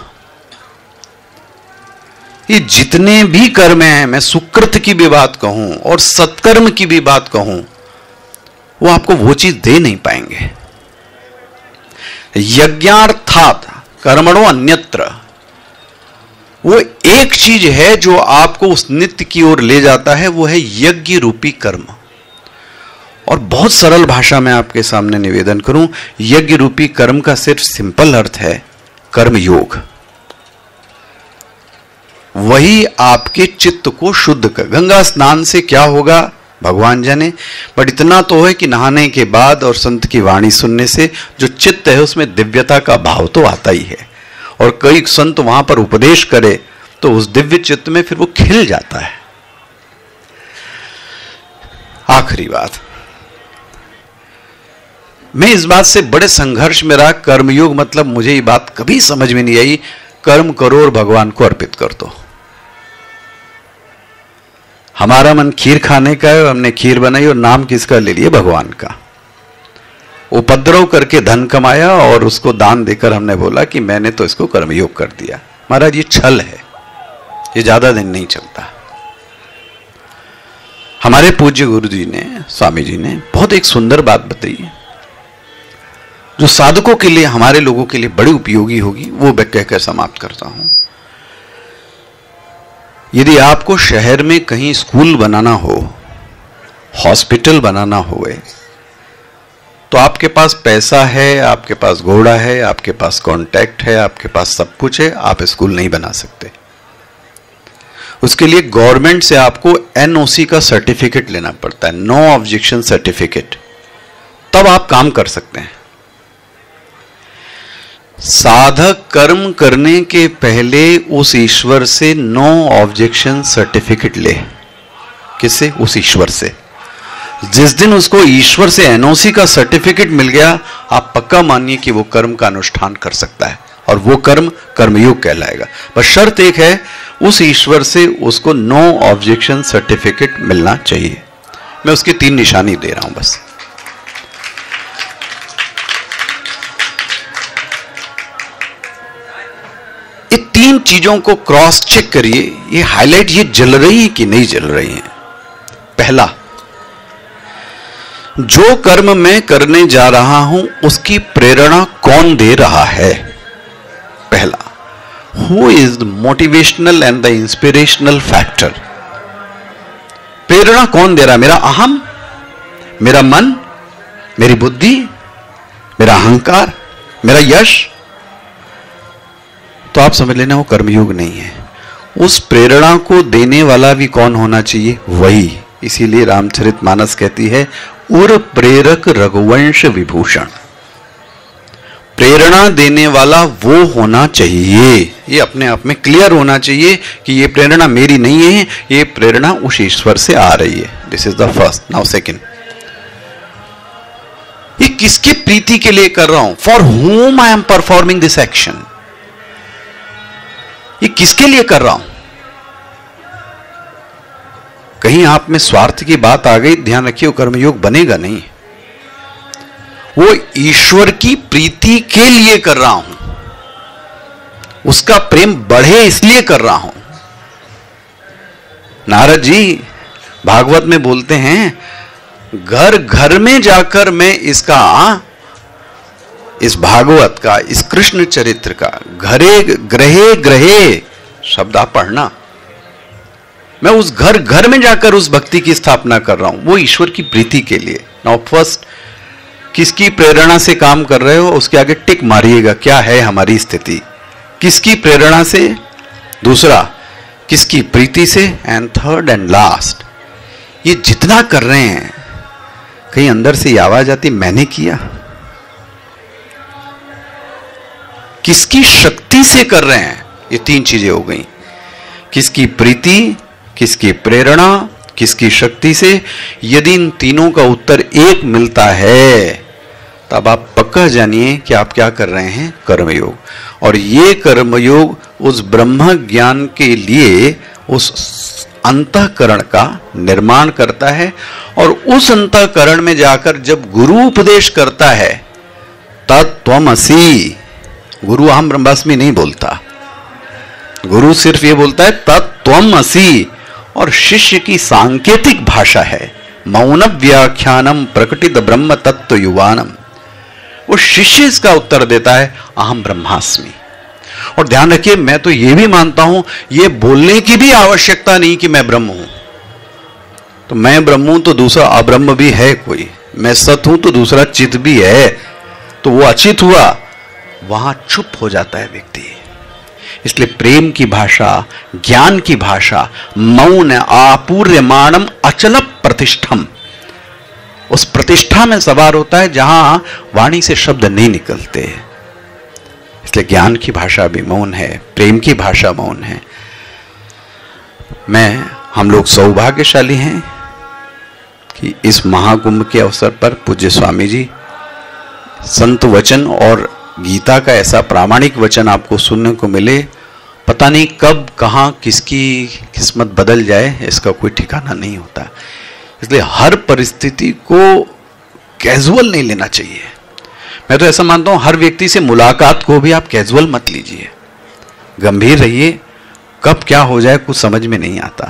ये जितने भी कर्म हैं, मैं सुकृत की भी बात कहूं और सत्कर्म की भी बात कहूं, वो आपको वो चीज दे नहीं पाएंगे। यज्ञार्थात कर्मणो अन्यत्र, वो एक चीज है जो आपको उस नित्य की ओर ले जाता है, वो है यज्ञ रूपी कर्म। और बहुत सरल भाषा में आपके सामने निवेदन करूं, यज्ञ रूपी कर्म का सिर्फ सिंपल अर्थ है कर्म योग। वही आपके चित्त को शुद्ध कर। गंगा स्नान से क्या होगा? भगवान जाने। बट इतना तो है कि नहाने के बाद और संत की वाणी सुनने से जो चित्त है उसमें दिव्यता का भाव तो आता ही है, और कई संत वहां पर उपदेश करे तो उस दिव्य चित्त में फिर वो खिल जाता है। आखिरी बात, मैं इस बात से बड़े संघर्ष में रहा, कर्मयोग मतलब मुझे ये बात कभी समझ में नहीं आई, कर्म करो और भगवान को अर्पित कर दो। हमारा मन खीर खाने का है, हमने खीर बनाई और नाम किसका ले लिया? भगवान का। उपद्रव करके धन कमाया और उसको दान देकर हमने बोला कि मैंने तो इसको कर्मयोग कर दिया। महाराज ये छल है, ये ज्यादा दिन नहीं चलता। हमारे पूज्य गुरु जी ने, स्वामी जी ने बहुत एक सुंदर बात बताई जो साधकों के लिए, हमारे लोगों के लिए बड़ी उपयोगी होगी, वो मैं कहकर समाप्त करता हूं। यदि आपको शहर में कहीं स्कूल बनाना हो, हॉस्पिटल बनाना होए, तो आपके पास पैसा है, आपके पास घोड़ा है, आपके पास कॉन्टैक्ट है, आपके पास सब कुछ है, आप स्कूल नहीं बना सकते। उसके लिए गवर्नमेंट से आपको एनओसी का सर्टिफिकेट लेना पड़ता है, नो ऑब्जेक्शन सर्टिफिकेट, तब आप काम कर सकते हैं। साधक कर्म करने के पहले उस ईश्वर से नो ऑब्जेक्शन सर्टिफिकेट ले। किससे? उस ईश्वर से। जिस दिन उसको ईश्वर से एनओसी का सर्टिफिकेट मिल गया, आप पक्का मानिए कि वो कर्म का अनुष्ठान कर सकता है, और वो कर्म कर्मयोग कहलाएगा। बस शर्त एक है, उस ईश्वर से उसको नो ऑब्जेक्शन सर्टिफिकेट मिलना चाहिए। मैं उसकी 3 निशानी दे रहा हूं बस। ये 3 चीजों को क्रॉस चेक करिए, ये हाईलाइट, ये जल रही है कि नहीं जल रही है। पहला, जो कर्म मैं करने जा रहा हूं उसकी प्रेरणा कौन दे रहा है? पहला, who is the motivational and the inspirational factor? प्रेरणा कौन दे रहा है? मेरा अहम, मेरा मन, मेरी बुद्धि, मेरा अहंकार, मेरा यश? तो आप समझ लेना वो कर्मयोग नहीं है। उस प्रेरणा को देने वाला भी कौन होना चाहिए? वही। इसीलिए रामचरितमानस कहती है, उर प्रेरक रघुवंश विभूषण। प्रेरणा देने वाला वो होना चाहिए। ये अपने आप में क्लियर होना चाहिए कि ये प्रेरणा मेरी नहीं है, ये प्रेरणा उस ईश्वर से आ रही है। This is the first. Now second, ये किसकी प्रीति के लिए कर रहा हूं? For whom I am performing this action. ये किसके लिए कर रहा हूं? कहीं आप में स्वार्थ की बात आ गई, ध्यान रखिए, वो कर्मयोग बनेगा नहीं। वो ईश्वर की प्रीति के लिए कर रहा हूं, उसका प्रेम बढ़े इसलिए कर रहा हूं। नारद जी भागवत में बोलते हैं, घर घर में जाकर मैं इसका, इस भागवत का, इस कृष्ण चरित्र का, घरे ग्रहे ग्रहे शब्द आप पढ़ना, मैं उस घर घर में जाकर उस भक्ति की स्थापना कर रहा हूं, वो ईश्वर की प्रीति के लिए। नाउ फर्स्ट, किसकी प्रेरणा से काम कर रहे हो? उसके आगे टिक मारिएगा, क्या है हमारी स्थिति, किसकी प्रेरणा से? दूसरा, किसकी प्रीति से? एंड थर्ड एंड लास्ट, ये जितना कर रहे हैं, कहीं अंदर से ये आवाज आती, मैंने किया? किसकी शक्ति से कर रहे हैं? ये 3 चीजें हो गई, किसकी प्रीति, किसकी प्रेरणा, किसकी शक्ति से। यदि इन तीनों का उत्तर एक मिलता है, तब आप पक्का जानिए कि आप क्या कर रहे हैं? कर्मयोग। और ये कर्मयोग उस ब्रह्म ज्ञान के लिए उस अंतःकरण का निर्माण करता है, और उस अंतःकरण में जाकर जब गुरु उपदेश करता है, तत्त्वमसि, गुरु अहम ब्रह्मास्मि नहीं बोलता, गुरु सिर्फ ये बोलता है तत्त्वमसि, और शिष्य की सांकेतिक भाषा है मौन व्याख्यानम प्रकटित ब्रह्म तत्व युवानम। वो शिष्य इसका उत्तर देता है, अहम ब्रह्मास्मि। और ध्यान रखिए, मैं तो ये भी मानता हूं, ये बोलने की भी आवश्यकता नहीं कि मैं ब्रह्म हूं। तो मैं ब्रह्म हूं तो दूसरा अब्रह्म भी है कोई, मैं सत हूं तो दूसरा चित भी है, तो वो अचित हुआ, वहां चुप हो जाता है व्यक्ति। इसलिए प्रेम की भाषा, ज्ञान की भाषा मौन आपूर्यमाणम अचल प्रतिष्ठम, उस प्रतिष्ठा में सवार होता है जहां वाणी से शब्द नहीं निकलते। इसलिए ज्ञान की भाषा भी मौन है, प्रेम की भाषा मौन है। हम लोग सौभाग्यशाली हैं कि इस महाकुंभ के अवसर पर पूज्य स्वामी जी संत वचन और गीता का ऐसा प्रामाणिक वचन आपको सुनने को मिले। पता नहीं कब कहां किसकी किस्मत बदल जाए, इसका कोई ठिकाना नहीं होता। इसलिए हर परिस्थिति को कैजुअल नहीं लेना चाहिए। मैं तो ऐसा मानता हूं हर व्यक्ति से मुलाकात को भी आप कैजुअल मत लीजिए, गंभीर रहिए। कब क्या हो जाए कुछ समझ में नहीं आता।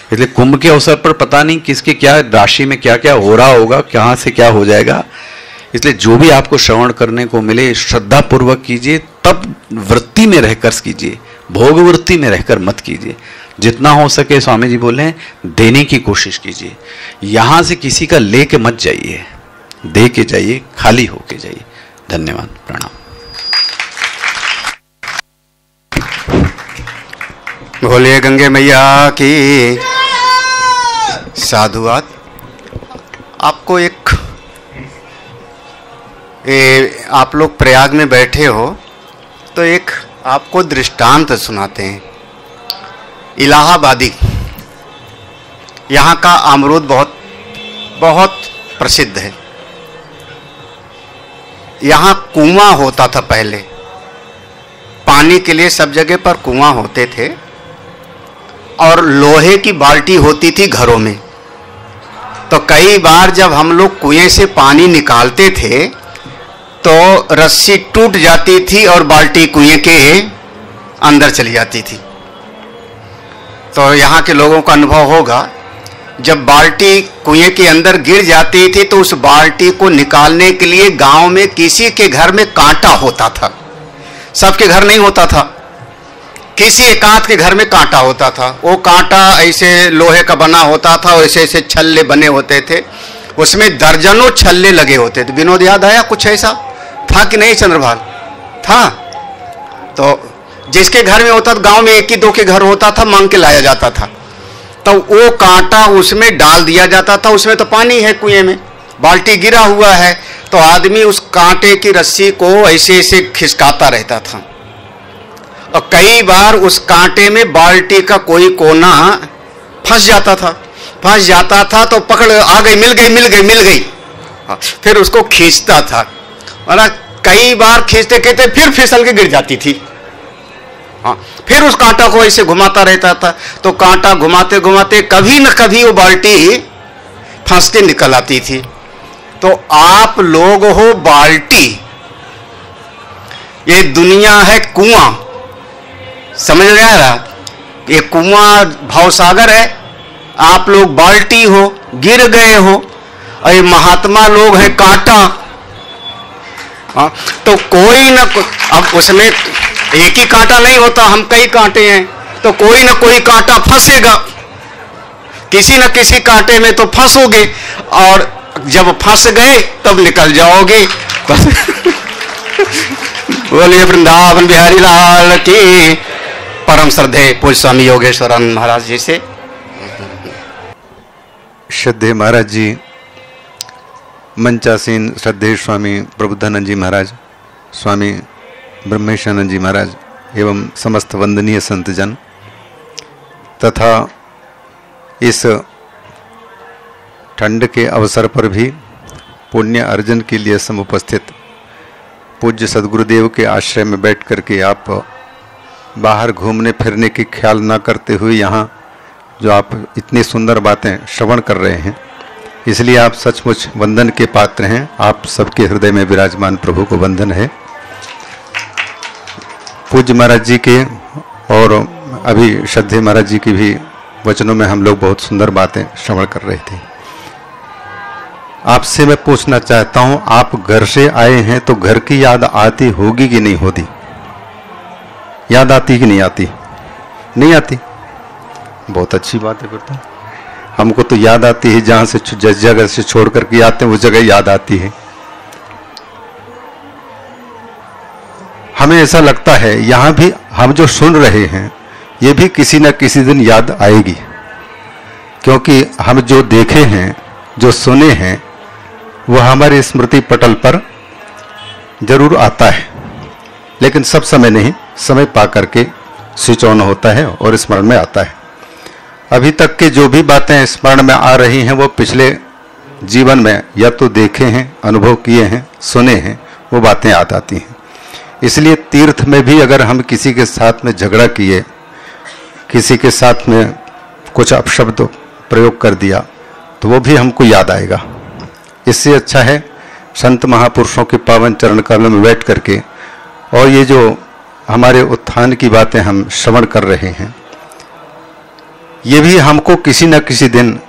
इसलिए कुंभ के अवसर पर पता नहीं किसके क्या राशि में क्या क्या हो रहा होगा, कहां से क्या हो जाएगा। इसलिए जो भी आपको श्रवण करने को मिले श्रद्धा पूर्वक कीजिए, तब वृत्ति में रहकर कीजिए, भोग वृत्ति में रहकर मत कीजिए। जितना हो सके स्वामी जी बोले देने की कोशिश कीजिए। यहां से किसी का लेके मत जाइए, दे के जाइए, खाली होके जाइए। धन्यवाद, प्रणाम। बोलिए गंगे मैया की साधुवाद। आपको आप लोग प्रयाग में बैठे हो तो एक आपको दृष्टांत सुनाते हैं। इलाहाबादी, यहाँ का अमरूद बहुत बहुत प्रसिद्ध है। यहाँ कुआं होता था पहले, पानी के लिए सब जगह पर कुआं होते थे और लोहे की बाल्टी होती थी घरों में। तो कई बार जब हम लोग कुएं से पानी निकालते थे तो रस्सी टूट जाती थी और बाल्टी कुएं के अंदर चली जाती थी। तो यहाँ के लोगों का अनुभव होगा, जब बाल्टी कुएं के अंदर गिर जाती थी तो उस बाल्टी को निकालने के लिए गांव में किसी के घर में कांटा होता था। सबके घर नहीं होता था, किसी एकांत के घर में कांटा होता था। वो कांटा ऐसे लोहे का बना होता था और ऐसे ऐसे छल्ले बने होते थे, उसमें दर्जनों छल्ले लगे होते थे। विनोद याद आया कुछ ऐसा था कि नहीं? चंद्रभाल था। तो जिसके घर में होता था, गांव में एक ही दो के घर होता था, मांग के लाया जाता था। तो वो कांटा उसमें डाल दिया जाता था। उसमें तो पानी है कुएं में, बाल्टी गिरा हुआ है, तो आदमी उस कांटे की रस्सी को ऐसे ऐसे खिसकाता रहता था और कई बार उस कांटे में बाल्टी का कोई कोना फंस जाता था। तो पकड़ आ गई, मिल गई। फिर उसको खींचता था और कई बार खींचते खींचते फिर फिसल के गिर जाती थी। फिर उस कांटा को ऐसे घुमाता रहता था। तो कांटा घुमाते घुमाते कभी न कभी वो बाल्टी फंस के निकल आती थी। तो आप लोग हो बाल्टी, ये दुनिया है कुआं। समझ में आ रहा? ये कुआं भवसागर है, आप लोग बाल्टी हो, गिर गए हो। और ये महात्मा लोग हैं कांटा। तो कोई न अब उसमें एक ही कांटा नहीं होता, हम कई कांटे हैं, तो कोई न कोई कांटा फंसेगा। किसी न किसी कांटे में तो फंसोगे और जब फंस गए तब निकल जाओगे। बोलिए वृंदावन बिहारी लाल की। परम श्रद्धेय पूज्य स्वामी योगेश्वरानंद महाराज जी से। श्रद्धेय महाराज जी, मंचासीन श्रद्धेय स्वामी प्रबुद्धानंद जी महाराज, स्वामी ब्रह्मेशानंद जी महाराज एवं समस्त वंदनीय संतजन तथा इस ठंड के अवसर पर भी पुण्य अर्जन के लिए समुपस्थित पूज्य सद्गुरुदेव के आश्रय में बैठ कर के आप बाहर घूमने फिरने की ख्याल ना करते हुए यहाँ जो आप इतनी सुंदर बातें श्रवण कर रहे हैं, इसलिए आप सचमुच वंदन के पात्र हैं। आप सबके हृदय में विराजमान प्रभु को वंदन है। पूज्य महाराज जी के और अभी श्रद्धेय महाराज जी की भी वचनों में हम लोग बहुत सुंदर बातें श्रवण कर रहे थे। आपसे मैं पूछना चाहता हूं, आप घर से आए हैं तो घर की याद आती होगी कि नहीं होती? याद आती कि नहीं आती? नहीं आती। बहुत अच्छी बात है। फिर तो हमको तो याद आती है, जहां से जिस जगह से छोड़ करके आते हैं उस जगह याद आती है। हमें ऐसा लगता है यहाँ भी हम जो सुन रहे हैं ये भी किसी न किसी दिन याद आएगी, क्योंकि हम जो देखे हैं, जो सुने हैं, वह हमारे स्मृति पटल पर जरूर आता है, लेकिन सब समय नहीं, समय पा करके स्विच ऑन होता है और स्मरण में आता है। अभी तक के जो भी बातें स्मरण में आ रही हैं वो पिछले जीवन में या तो देखे हैं, अनुभव किए हैं, सुने हैं, वो बातें याद आती हैं। इसलिए तीर्थ में भी अगर हम किसी के साथ में झगड़ा किए, किसी के साथ में कुछ अपशब्द प्रयोग कर दिया, तो वो भी हमको याद आएगा। इससे अच्छा है संत महापुरुषों के पावन चरण कमल में बैठ करके और ये जो हमारे उत्थान की बातें हम श्रवण कर रहे हैं, ये भी हमको किसी न किसी दिन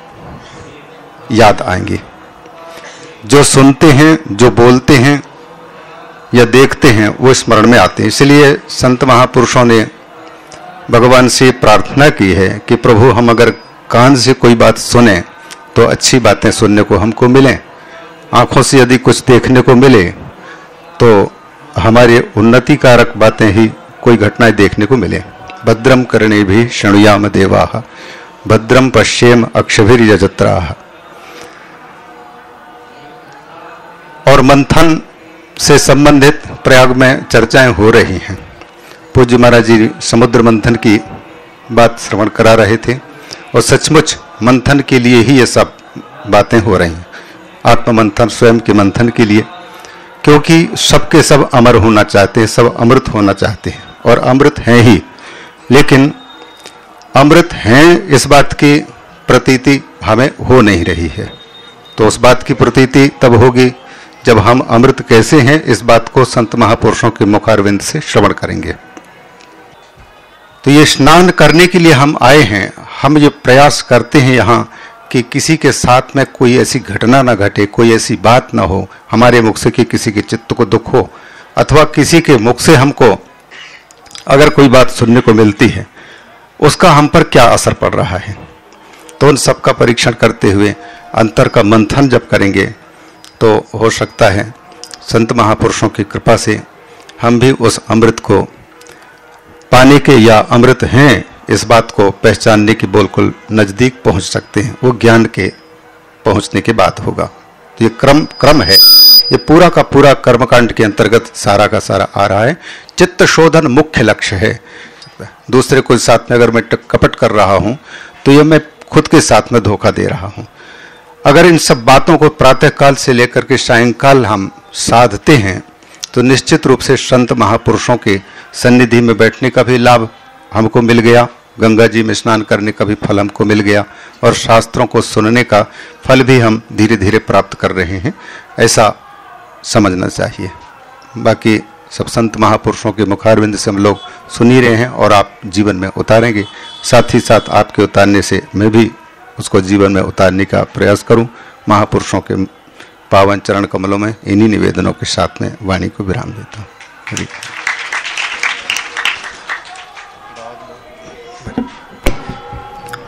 याद आएंगे। जो सुनते हैं, जो बोलते हैं या देखते हैं, वो स्मरण में आते हैं। इसलिए संत महापुरुषों ने भगवान से प्रार्थना की है कि प्रभु हम अगर कान से कोई बात सुने तो अच्छी बातें सुनने को हमको मिलें, आंखों से यदि कुछ देखने को मिले तो हमारे उन्नति कारक बातें ही कोई घटनाएं देखने को मिले। भद्रम करणे भी शृणुयाम देवाः भद्रम पश्येम अक्षभिर्यजत्राः। और मंथन से संबंधित प्रयाग में चर्चाएं हो रही हैं। पूज्य महाराज जी समुद्र मंथन की बात श्रवण करा रहे थे और सचमुच मंथन के लिए ही ये सब बातें हो रही हैं, आत्म मंथन, स्वयं के मंथन के लिए, क्योंकि सबके सब अमर होना चाहते हैं, सब अमृत होना चाहते हैं और अमृत हैं ही, लेकिन अमृत हैं इस बात की प्रतीति हमें हो नहीं रही है। तो उस बात की प्रतीति तब होगी जब हम अमृत कैसे हैं इस बात को संत महापुरुषों के मुखारविंद से श्रवण करेंगे। तो ये स्नान करने के लिए हम आए हैं, हम ये प्रयास करते हैं यहाँ कि किसी के साथ में कोई ऐसी घटना ना घटे, कोई ऐसी बात ना हो हमारे मुख से कि किसी के चित्त को दुख हो, अथवा किसी के मुख से हमको अगर कोई बात सुनने को मिलती है उसका हम पर क्या असर पड़ रहा है। तो उन सब का परीक्षण करते हुए अंतर का मंथन जब करेंगे तो हो सकता है संत महापुरुषों की कृपा से हम भी उस अमृत को पाने के या अमृत हैं इस बात को पहचानने की बिल्कुल नजदीक पहुंच सकते हैं। वो ज्ञान के पहुंचने के बाद होगा। तो ये क्रम है, ये पूरा का पूरा कर्मकांड के अंतर्गत सारा का सारा आ रहा है। चित्त शोधन मुख्य लक्ष्य है। दूसरे को साथ में अगर मैं कपट कर रहा हूं तो ये मैं खुद के साथ में धोखा दे रहा हूं। अगर इन सब बातों को प्रातःकाल से लेकर के सायंकाल हम साधते हैं तो निश्चित रूप से संत महापुरुषों के सन्निधि में बैठने का भी लाभ हमको मिल गया, गंगा जी में स्नान करने का भी फल हमको मिल गया और शास्त्रों को सुनने का फल भी हम धीरे धीरे प्राप्त कर रहे हैं, ऐसा समझना चाहिए। बाकी सब संत महापुरुषों के मुखारविंद से हम लोग सुन ही रहे हैं और आप जीवन में उतारेंगे। साथ ही साथ आपके उतारने से मैं भी उसको जीवन में उतारने का प्रयास करूं। महापुरुषों के पावन चरण कमलों में इन्हीं निवेदनों के साथ में वाणी को विराम देता हूँ।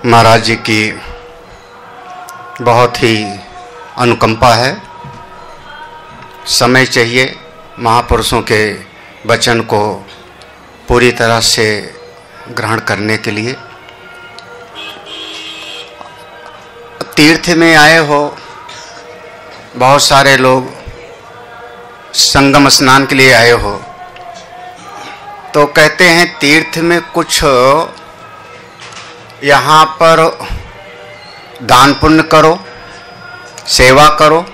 महाराज जी की बहुत ही अनुकंपा है। समय चाहिए महापुरुषों के वचन को पूरी तरह से ग्रहण करने के लिए। तीर्थ में आए हो, बहुत सारे लोग संगम स्नान के लिए आए हो, तो कहते हैं तीर्थ में कुछ यहाँ पर दान पुण्य करो, सेवा करो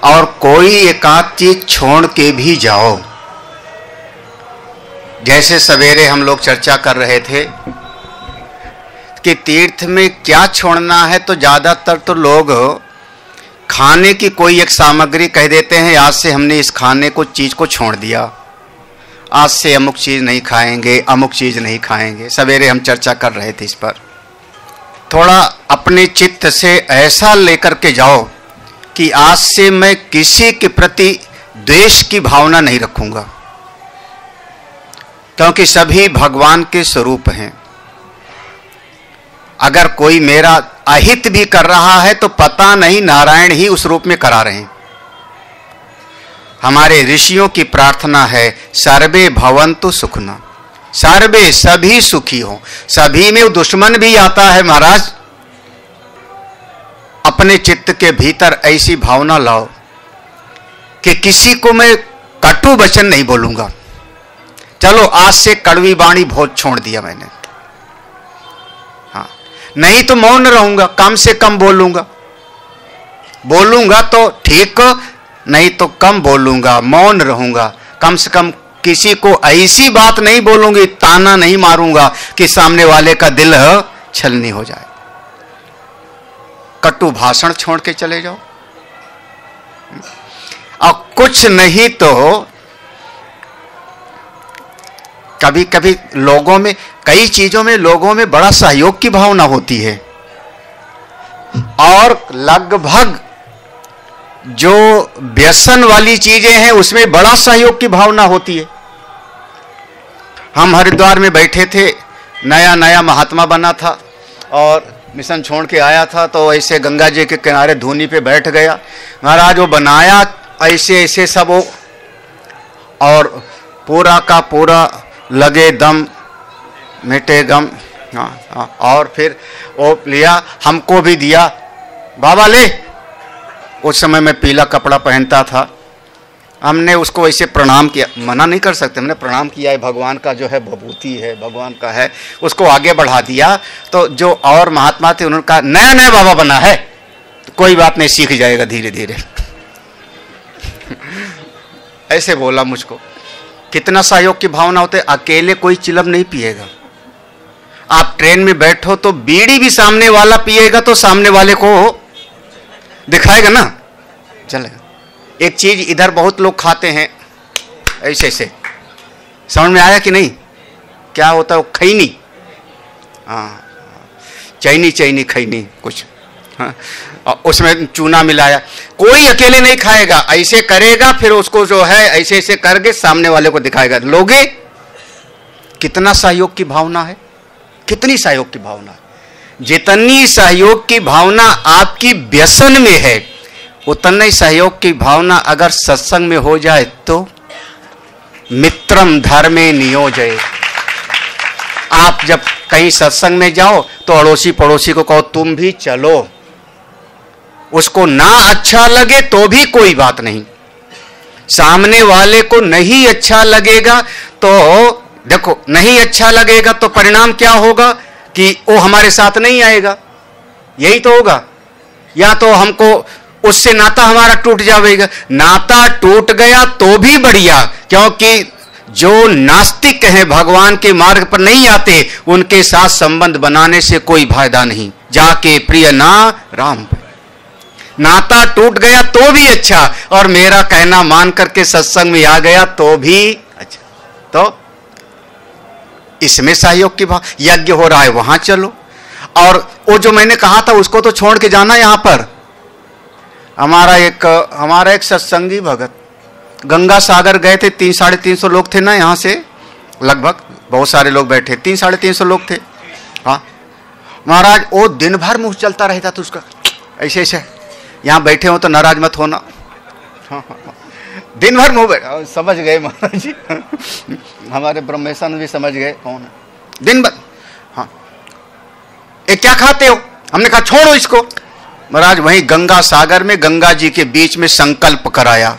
और कोई एकाध चीज छोड़ के भी जाओ। जैसे सवेरे हम लोग चर्चा कर रहे थे कि तीर्थ में क्या छोड़ना है, तो ज़्यादातर तो लोग खाने की कोई एक सामग्री कह देते हैं, आज से हमने इस खाने को चीज़ को छोड़ दिया, आज से अमुक चीज़ नहीं खाएंगे, अमुक चीज़ नहीं खाएंगे। सवेरे हम चर्चा कर रहे थे इस पर। थोड़ा अपने चित्त से ऐसा लेकर के जाओ कि आज से मैं किसी के प्रति द्वेष की भावना नहीं रखूंगा, क्योंकि सभी भगवान के स्वरूप हैं। अगर कोई मेरा अहित भी कर रहा है तो पता नहीं नारायण ही उस रूप में करा रहे हैं। हमारे ऋषियों की प्रार्थना है, सर्वे भवन्तु सुखिनः, सर्वे सभी सुखी हो। सभी में दुश्मन भी आता है महाराज। अपने चित्त के भीतर ऐसी भावना लाओ कि किसी को मैं कटु वचन नहीं बोलूंगा। चलो आज से कड़वी वाणी बहुत छोड़ दिया मैंने, हाँ, नहीं तो मौन रहूंगा, कम से कम बोलूंगा। बोलूंगा तो ठीक, नहीं तो कम बोलूंगा, मौन रहूंगा। कम से कम किसी को ऐसी बात नहीं बोलूंगी, ताना नहीं मारूंगा कि सामने वाले का दिल छलनी हो जाए। कटु भाषण छोड़ के चले जाओ। और कुछ नहीं तो कभी कभी लोगों में, कई चीजों में लोगों में बड़ा सहयोग की भावना होती है, और लगभग जो व्यसन वाली चीजें हैं उसमें बड़ा सहयोग की भावना होती है। हम हरिद्वार में बैठे थे, नया नया महात्मा बना था और मिशन छोड़ के आया था, तो ऐसे गंगा जी के किनारे धूनी पे बैठ गया। महाराज वो बनाया ऐसे ऐसे सब वो, और पूरा का पूरा लगे दम मिटे गम। हाँ, और फिर वो लिया, हमको भी दिया, बाबा ले। उस समय मैं पीला कपड़ा पहनता था। हमने उसको ऐसे प्रणाम किया, मना नहीं कर सकते, हमने प्रणाम किया है, भगवान का जो है भभूति है, भगवान का है, उसको आगे बढ़ा दिया। तो जो और महात्मा थे उन्होंने कहा नया नया बाबा बना है, तो कोई बात नहीं, सीख जाएगा धीरे धीरे। ऐसे बोला मुझको। कितना सहयोग की भावना होते। अकेले कोई चिलम नहीं पिएगा। आप ट्रेन में बैठो तो बीड़ी भी सामने वाला पिएगा तो सामने वाले को दिखाएगा ना, चलेगा। एक चीज इधर बहुत लोग खाते हैं ऐसे ऐसे, समझ में आया कि नहीं? क्या होता है वो? खैनी, हाँ, चैनी चैनी खैनी कुछ, हाँ, उसमें चूना मिलाया। कोई अकेले नहीं खाएगा, ऐसे करेगा, फिर उसको जो है ऐसे ऐसे करके सामने वाले को दिखाएगा। लोगे कितना सहयोग की भावना है, कितनी सहयोग की भावना है। जितनी सहयोग की भावना आपकी व्यसन में है, उतना ही सहयोग की भावना अगर सत्संग में हो जाए तो मित्रम धर्मे नियोजय। आप जब कहीं सत्संग में जाओ तो अड़ोसी पड़ोसी को कहो तुम भी चलो। उसको ना अच्छा लगे तो भी कोई बात नहीं, सामने वाले को नहीं अच्छा लगेगा तो देखो, नहीं अच्छा लगेगा तो परिणाम क्या होगा कि वो हमारे साथ नहीं आएगा, यही तो होगा। या तो हमको उससे नाता हमारा टूट जाएगा। नाता टूट गया तो भी बढ़िया, क्योंकि जो नास्तिक हैं, भगवान के मार्ग पर नहीं आते, उनके साथ संबंध बनाने से कोई फायदा नहीं। जाके प्रिय ना राम, नाता टूट गया तो भी अच्छा, और मेरा कहना मान करके सत्संग में आ गया तो भी अच्छा। तो इसमें सहयोग की भाव। यज्ञ हो रहा है वहां चलो, और वो जो मैंने कहा था उसको तो छोड़ के जाना। यहां पर हमारा एक सत्संगी भगत गंगा सागर गए थे, 300-350 लोग थे ना यहाँ से, लगभग बहुत सारे लोग बैठे, 300-350 लोग थे। हाँ महाराज, वो दिन भर मुंह चलता रहता था उसका, ऐसे ऐसे। यहाँ बैठे हो तो नाराज मत होना। हाँ, दिन भर मुंह, समझ गए महाराज जी। हमारे ब्रह्मेशन भी समझ गए कौन है। दिन भर, हाँ, ये क्या खाते हो? हमने कहा छोड़ो इसको। महाराज वहीं गंगा सागर में गंगा जी के बीच में संकल्प कराया,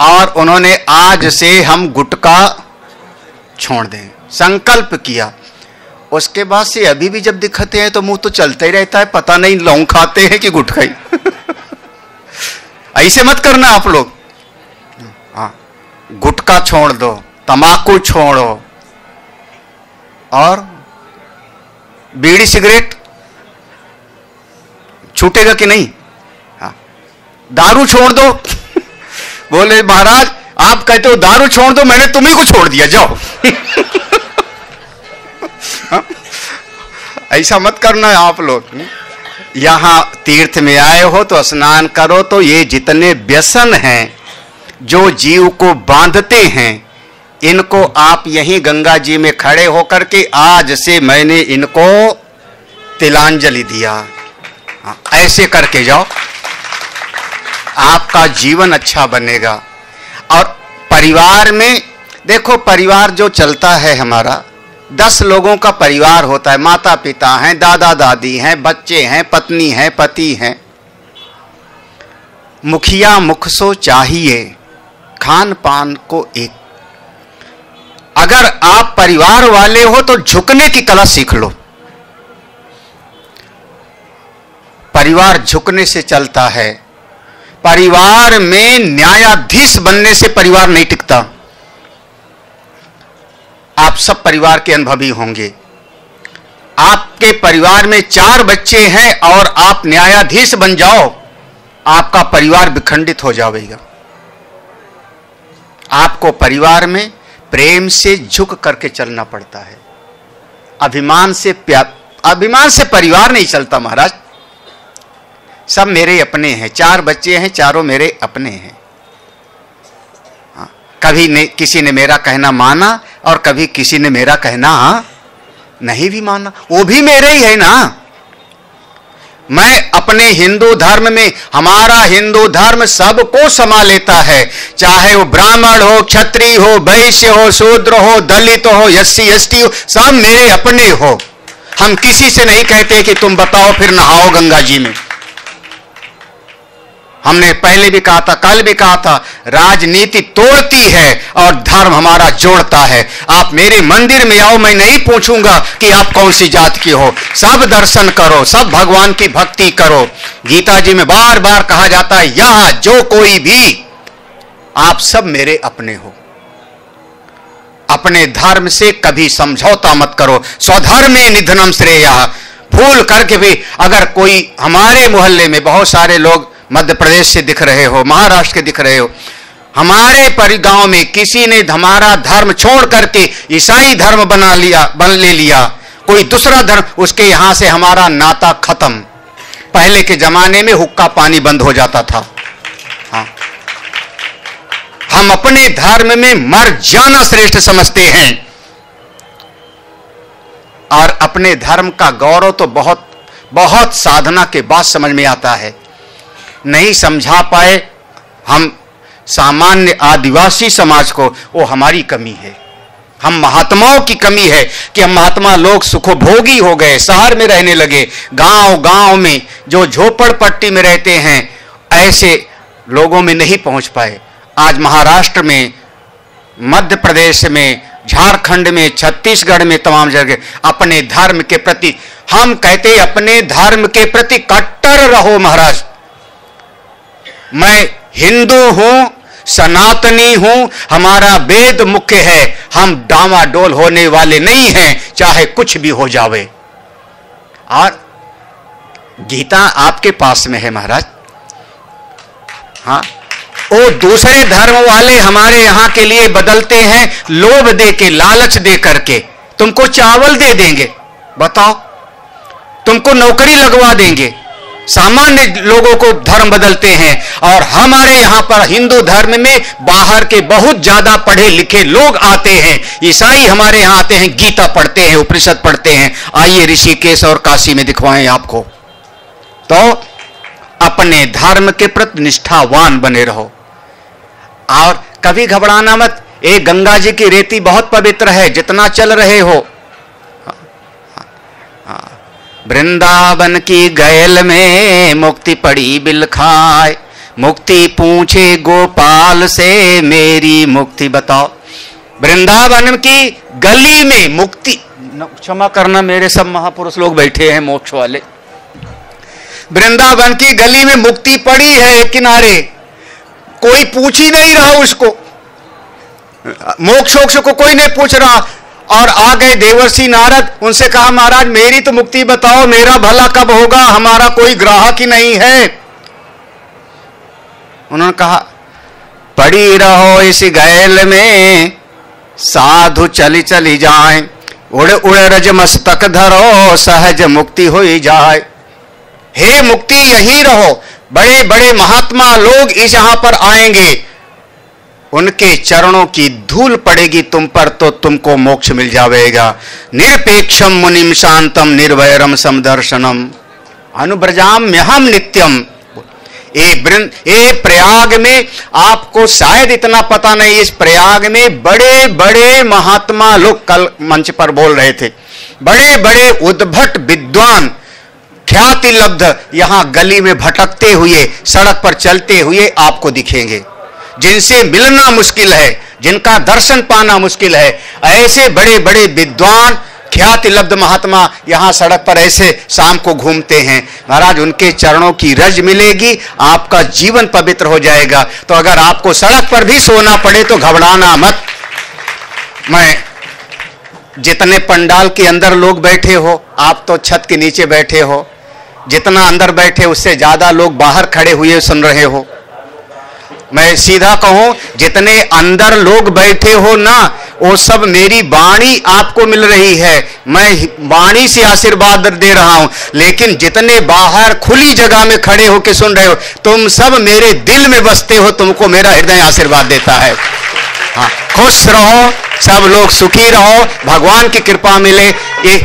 और उन्होंने आज से हम गुटखा छोड़ दें, संकल्प किया। उसके बाद से अभी भी जब दिखते हैं तो मुंह तो चलता ही रहता है, पता नहीं लौंग खाते हैं कि गुटखा ही। ऐसे मत करना आप लोग। हाँ, गुटखा छोड़ दो, तंबाकू छोड़ो, और बीड़ी सिगरेट छूटेगा कि नहीं? हाँ, दारू छोड़ दो। बोले महाराज आप कहते हो दारू छोड़ दो, मैंने तुम्ही को छोड़ दिया, जाओ। ऐसा मत करना है आप लोग। यहां तीर्थ में आए हो तो स्नान करो। तो ये जितने व्यसन हैं जो जीव को बांधते हैं, इनको आप यहीं गंगा जी में खड़े होकर के आज से मैंने इनको तिलांजलि दिया। हाँ, ऐसे करके जाओ, आपका जीवन अच्छा बनेगा। और परिवार में देखो, परिवार जो चलता है हमारा 10 लोगों का परिवार होता है। माता पिता हैं, दादा दादी हैं, बच्चे हैं, पत्नी हैं, पति हैं। मुखिया मुख सो चाहिए, खान पान को एक। अगर आप परिवार वाले हो तो झुकने की कला सीख लो। परिवार झुकने से चलता है। परिवार में न्यायाधीश बनने से परिवार नहीं टिकता। आप सब परिवार के अनुभवी होंगे। आपके परिवार में 4 बच्चे हैं और आप न्यायाधीश बन जाओ, आपका परिवार विखंडित हो जाएगा। आपको परिवार में प्रेम से झुक करके चलना पड़ता है। अभिमान से परिवार नहीं चलता महाराज। सब मेरे अपने हैं, 4 बच्चे हैं, चारों मेरे अपने हैं। कभी किसी ने मेरा कहना माना और कभी किसी ने मेरा कहना नहीं भी माना, वो भी मेरे ही है ना। मैं अपने हिंदू धर्म में, हमारा हिंदू धर्म सबको समा लेता है, चाहे वो ब्राह्मण हो, क्षत्रिय हो, वैश्य हो, शूद्र हो, दलित हो, एससी एसटी हो, सब मेरे अपने हो। हम किसी से नहीं कहते कि तुम बताओ फिर नहाओ गंगा जी में। हमने पहले भी कहा था, कल भी कहा था, राजनीति तोड़ती है और धर्म हमारा जोड़ता है। आप मेरे मंदिर में आओ, मैं नहीं पूछूंगा कि आप कौन सी जात के हो। सब दर्शन करो, सब भगवान की भक्ति करो। गीता जी में बार बार कहा जाता है, यहां जो कोई भी, आप सब मेरे अपने हो। अपने धर्म से कभी समझौता मत करो। स्वधर्मे निधनम श्रेयः। भूल करके भी अगर कोई, हमारे मोहल्ले में बहुत सारे लोग मध्य प्रदेश से दिख रहे हो, महाराष्ट्र के दिख रहे हो, हमारे गांव में किसी ने हमारा धर्म छोड़ करके ईसाई धर्म ले लिया, कोई दूसरा धर्म, उसके यहां से हमारा नाता खत्म। पहले के जमाने में हुक्का पानी बंद हो जाता था। हाँ, हम अपने धर्म में मर जाना श्रेष्ठ समझते हैं और अपने धर्म का गौरव तो बहुत बहुत साधना के बाद समझ में आता है। नहीं समझा पाए हम सामान्य आदिवासी समाज को, वो हमारी कमी है। हम महात्माओं की कमी है कि हम महात्मा लोग सुखभोगी हो गए, शहर में रहने लगे। गांव गांव में जो झोपड़पट्टी में रहते हैं, ऐसे लोगों में नहीं पहुंच पाए। आज महाराष्ट्र में, मध्य प्रदेश में, झारखंड में, छत्तीसगढ़ में, तमाम जगह अपने धर्म के प्रति, हम कहते अपने धर्म के प्रति कट्टर रहो महाराज। मैं हिंदू हूं, सनातनी हूं, हमारा वेद मुख्य है। हम डामाडोल होने वाले नहीं हैं, चाहे कुछ भी हो जावे। और गीता आपके पास में है महाराज। हाँ, वो दूसरे धर्म वाले हमारे यहां के लिए बदलते हैं, लोभ दे के, लालच दे करके। तुमको चावल दे देंगे, बताओ, तुमको नौकरी लगवा देंगे। सामान्य लोगों को धर्म बदलते हैं। और हमारे यहां पर हिंदू धर्म में बाहर के बहुत ज्यादा पढ़े लिखे लोग आते हैं। ईसाई हमारे यहां आते हैं, गीता पढ़ते हैं, उपनिषद पढ़ते हैं। आइए ऋषिकेश और काशी में दिखवाएं आपको। तो अपने धर्म के प्रति निष्ठावान बने रहो और कभी घबराना मत। एक गंगा जी की रेती बहुत पवित्र है, जितना चल रहे हो। वृंदावन की गैल में मुक्ति पड़ी बिल खाए, मुक्ति पूछे गोपाल से मेरी मुक्ति बताओ। वृंदावन की गली में मुक्ति, क्षमा करना मेरे सब महापुरुष लोग बैठे हैं मोक्ष वाले। वृंदावन की गली में मुक्ति पड़ी है एक किनारे, कोई पूछ ही नहीं रहा उसको, मोक्ष को कोई नहीं पूछ रहा। और आ गए देवर्षि नारद, उनसे कहा महाराज मेरी तो मुक्ति बताओ, मेरा भला कब होगा, हमारा कोई ग्राहक ही नहीं है। उन्होंने कहा पड़ी रहो इस गैल में, साधु चली चली जाए, उड़ उड़ रज मस्तक धरो, सहज मुक्ति हो जाए। हे मुक्ति यहीं रहो, बड़े बड़े महात्मा लोग इस यहां पर आएंगे, उनके चरणों की धूल पड़ेगी तुम पर तो तुमको मोक्ष मिल जाएगा। निरपेक्षम मुनिम शांतम निर्वैरम समदर्शनम अनुब्रजाम्यहम नित्यम। ये प्रयाग में आपको शायद इतना पता नहीं, इस प्रयाग में बड़े बड़े महात्मा लोग कल मंच पर बोल रहे थे, बड़े बड़े उद्भट विद्वान ख्याति लब्ध यहां गली में भटकते हुए, सड़क पर चलते हुए आपको दिखेंगे, जिनसे मिलना मुश्किल है, जिनका दर्शन पाना मुश्किल है। ऐसे बड़े बड़े विद्वान ख्याति लब्ध महात्मा यहां सड़क पर ऐसे शाम को घूमते हैं। महाराज, उनके चरणों की रज मिलेगी, आपका जीवन पवित्र हो जाएगा। तो अगर आपको सड़क पर भी सोना पड़े तो घबराना मत। मैं जितने पंडाल के अंदर लोग बैठे हो, आप तो छत के नीचे बैठे हो, जितना अंदर बैठे उससे ज्यादा लोग बाहर खड़े हुए सुन रहे हो। मैं सीधा कहूं, जितने अंदर लोग बैठे हो ना, वो सब मेरी वाणी आपको मिल रही है, मैं वाणी से आशीर्वाद दे रहा हूं। लेकिन जितने बाहर खुली जगह में खड़े होकर सुन रहे हो, तुम सब मेरे दिल में बसते हो, तुमको मेरा हृदय आशीर्वाद देता है। हाँ, खुश रहो, सब लोग सुखी रहो, भगवान की कृपा मिले। ये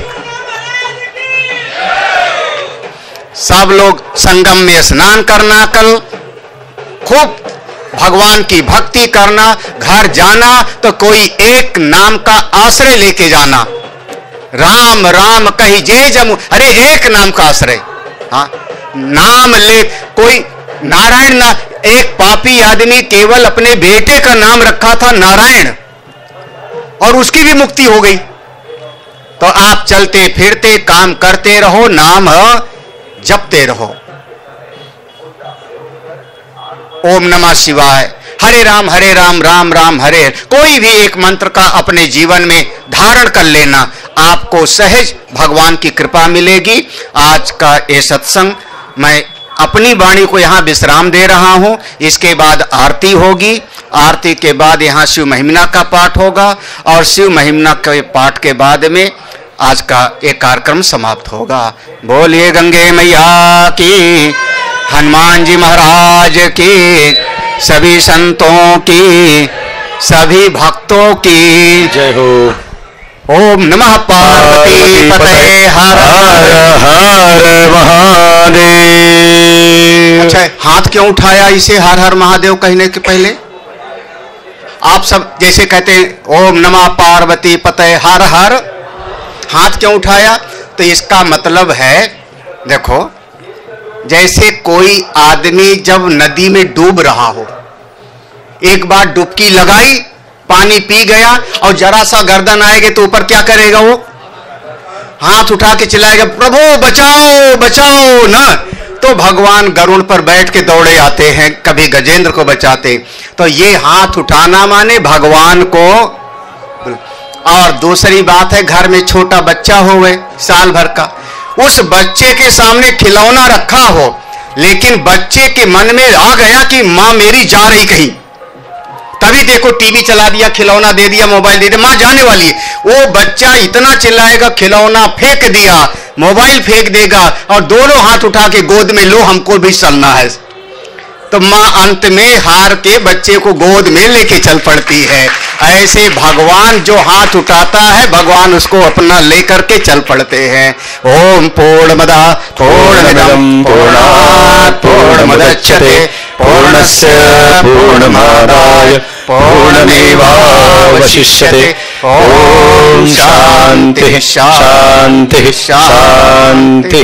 सब लोग संगम में स्नान करना, कल खूब भगवान की भक्ति करना, घर जाना तो कोई एक नाम का आश्रय लेके जाना। राम राम कही जे जमु, अरे एक नाम का आश्रय। हाँ, नाम ले, कोई नारायण ना, एक पापी आदमी केवल अपने बेटे का नाम रखा था नारायण, और उसकी भी मुक्ति हो गई। तो आप चलते फिरते काम करते रहो, नाम जपते रहो। ओम नमः शिवाय, हरे राम राम राम हरे हरे। कोई भी एक मंत्र का अपने जीवन में धारण कर लेना, आपको सहज भगवान की कृपा मिलेगी। आज का ये सत्संग मैं अपनी वाणी को यहाँ विश्राम दे रहा हूँ। इसके बाद आरती होगी, आरती के बाद यहाँ शिव महिमा का पाठ होगा, और शिव महिमा के पाठ के बाद में आज का एक कार्यक्रम समाप्त होगा। बोलिए गंगे मैया की, हनुमान जी महाराज की, सभी संतों की, सभी भक्तों की जय हो। ओम नमः पार्वती पतये, हर हर महादेव। अच्छा, हाथ क्यों उठाया इसे हर हर महादेव कहने के पहले? आप सब जैसे कहते हैं ओम नमः पार्वती पतये हर हर, हाथ क्यों उठाया? तो इसका मतलब है, देखो, जैसे कोई आदमी जब नदी में डूब रहा हो, एक बार डुबकी लगाई, पानी पी गया, और जरा सा गर्दन आएगा तो ऊपर क्या करेगा? वो हाथ उठा के चिल्लाएगा, प्रभु बचाओ बचाओ ना। तो भगवान गरुड़ पर बैठ के दौड़े आते हैं, कभी गजेंद्र को बचाते। तो ये हाथ उठाना माने भगवान को। और दूसरी बात है, घर में छोटा बच्चा हो गए साल भर का, उस बच्चे के सामने खिलौना रखा हो, लेकिन बच्चे के मन में आ गया कि मां मेरी जा रही कहीं, तभी देखो टीवी चला दिया, खिलौना दे दिया, मोबाइल दे दिया, मां जाने वाली है। वो बच्चा इतना चिल्लाएगा, खिलौना फेंक दिया, मोबाइल फेंक देगा, और दोनों हाथ उठा के गोद में लो, हमको भी चलना है। तो मां अंत में हार के बच्चे को गोद में लेके चल पड़ती है। ऐसे भगवान जो हाथ उठाता है, भगवान उसको अपना लेकर के चल पड़ते हैं। ओम पूर्णमदः पूर्णमिदं पूर्णात् पूर्णमुदच्यते पूर्णस्य पूर्णमादाय पूर्णमेवावशिष्यते। ओम शांति शांति शांति।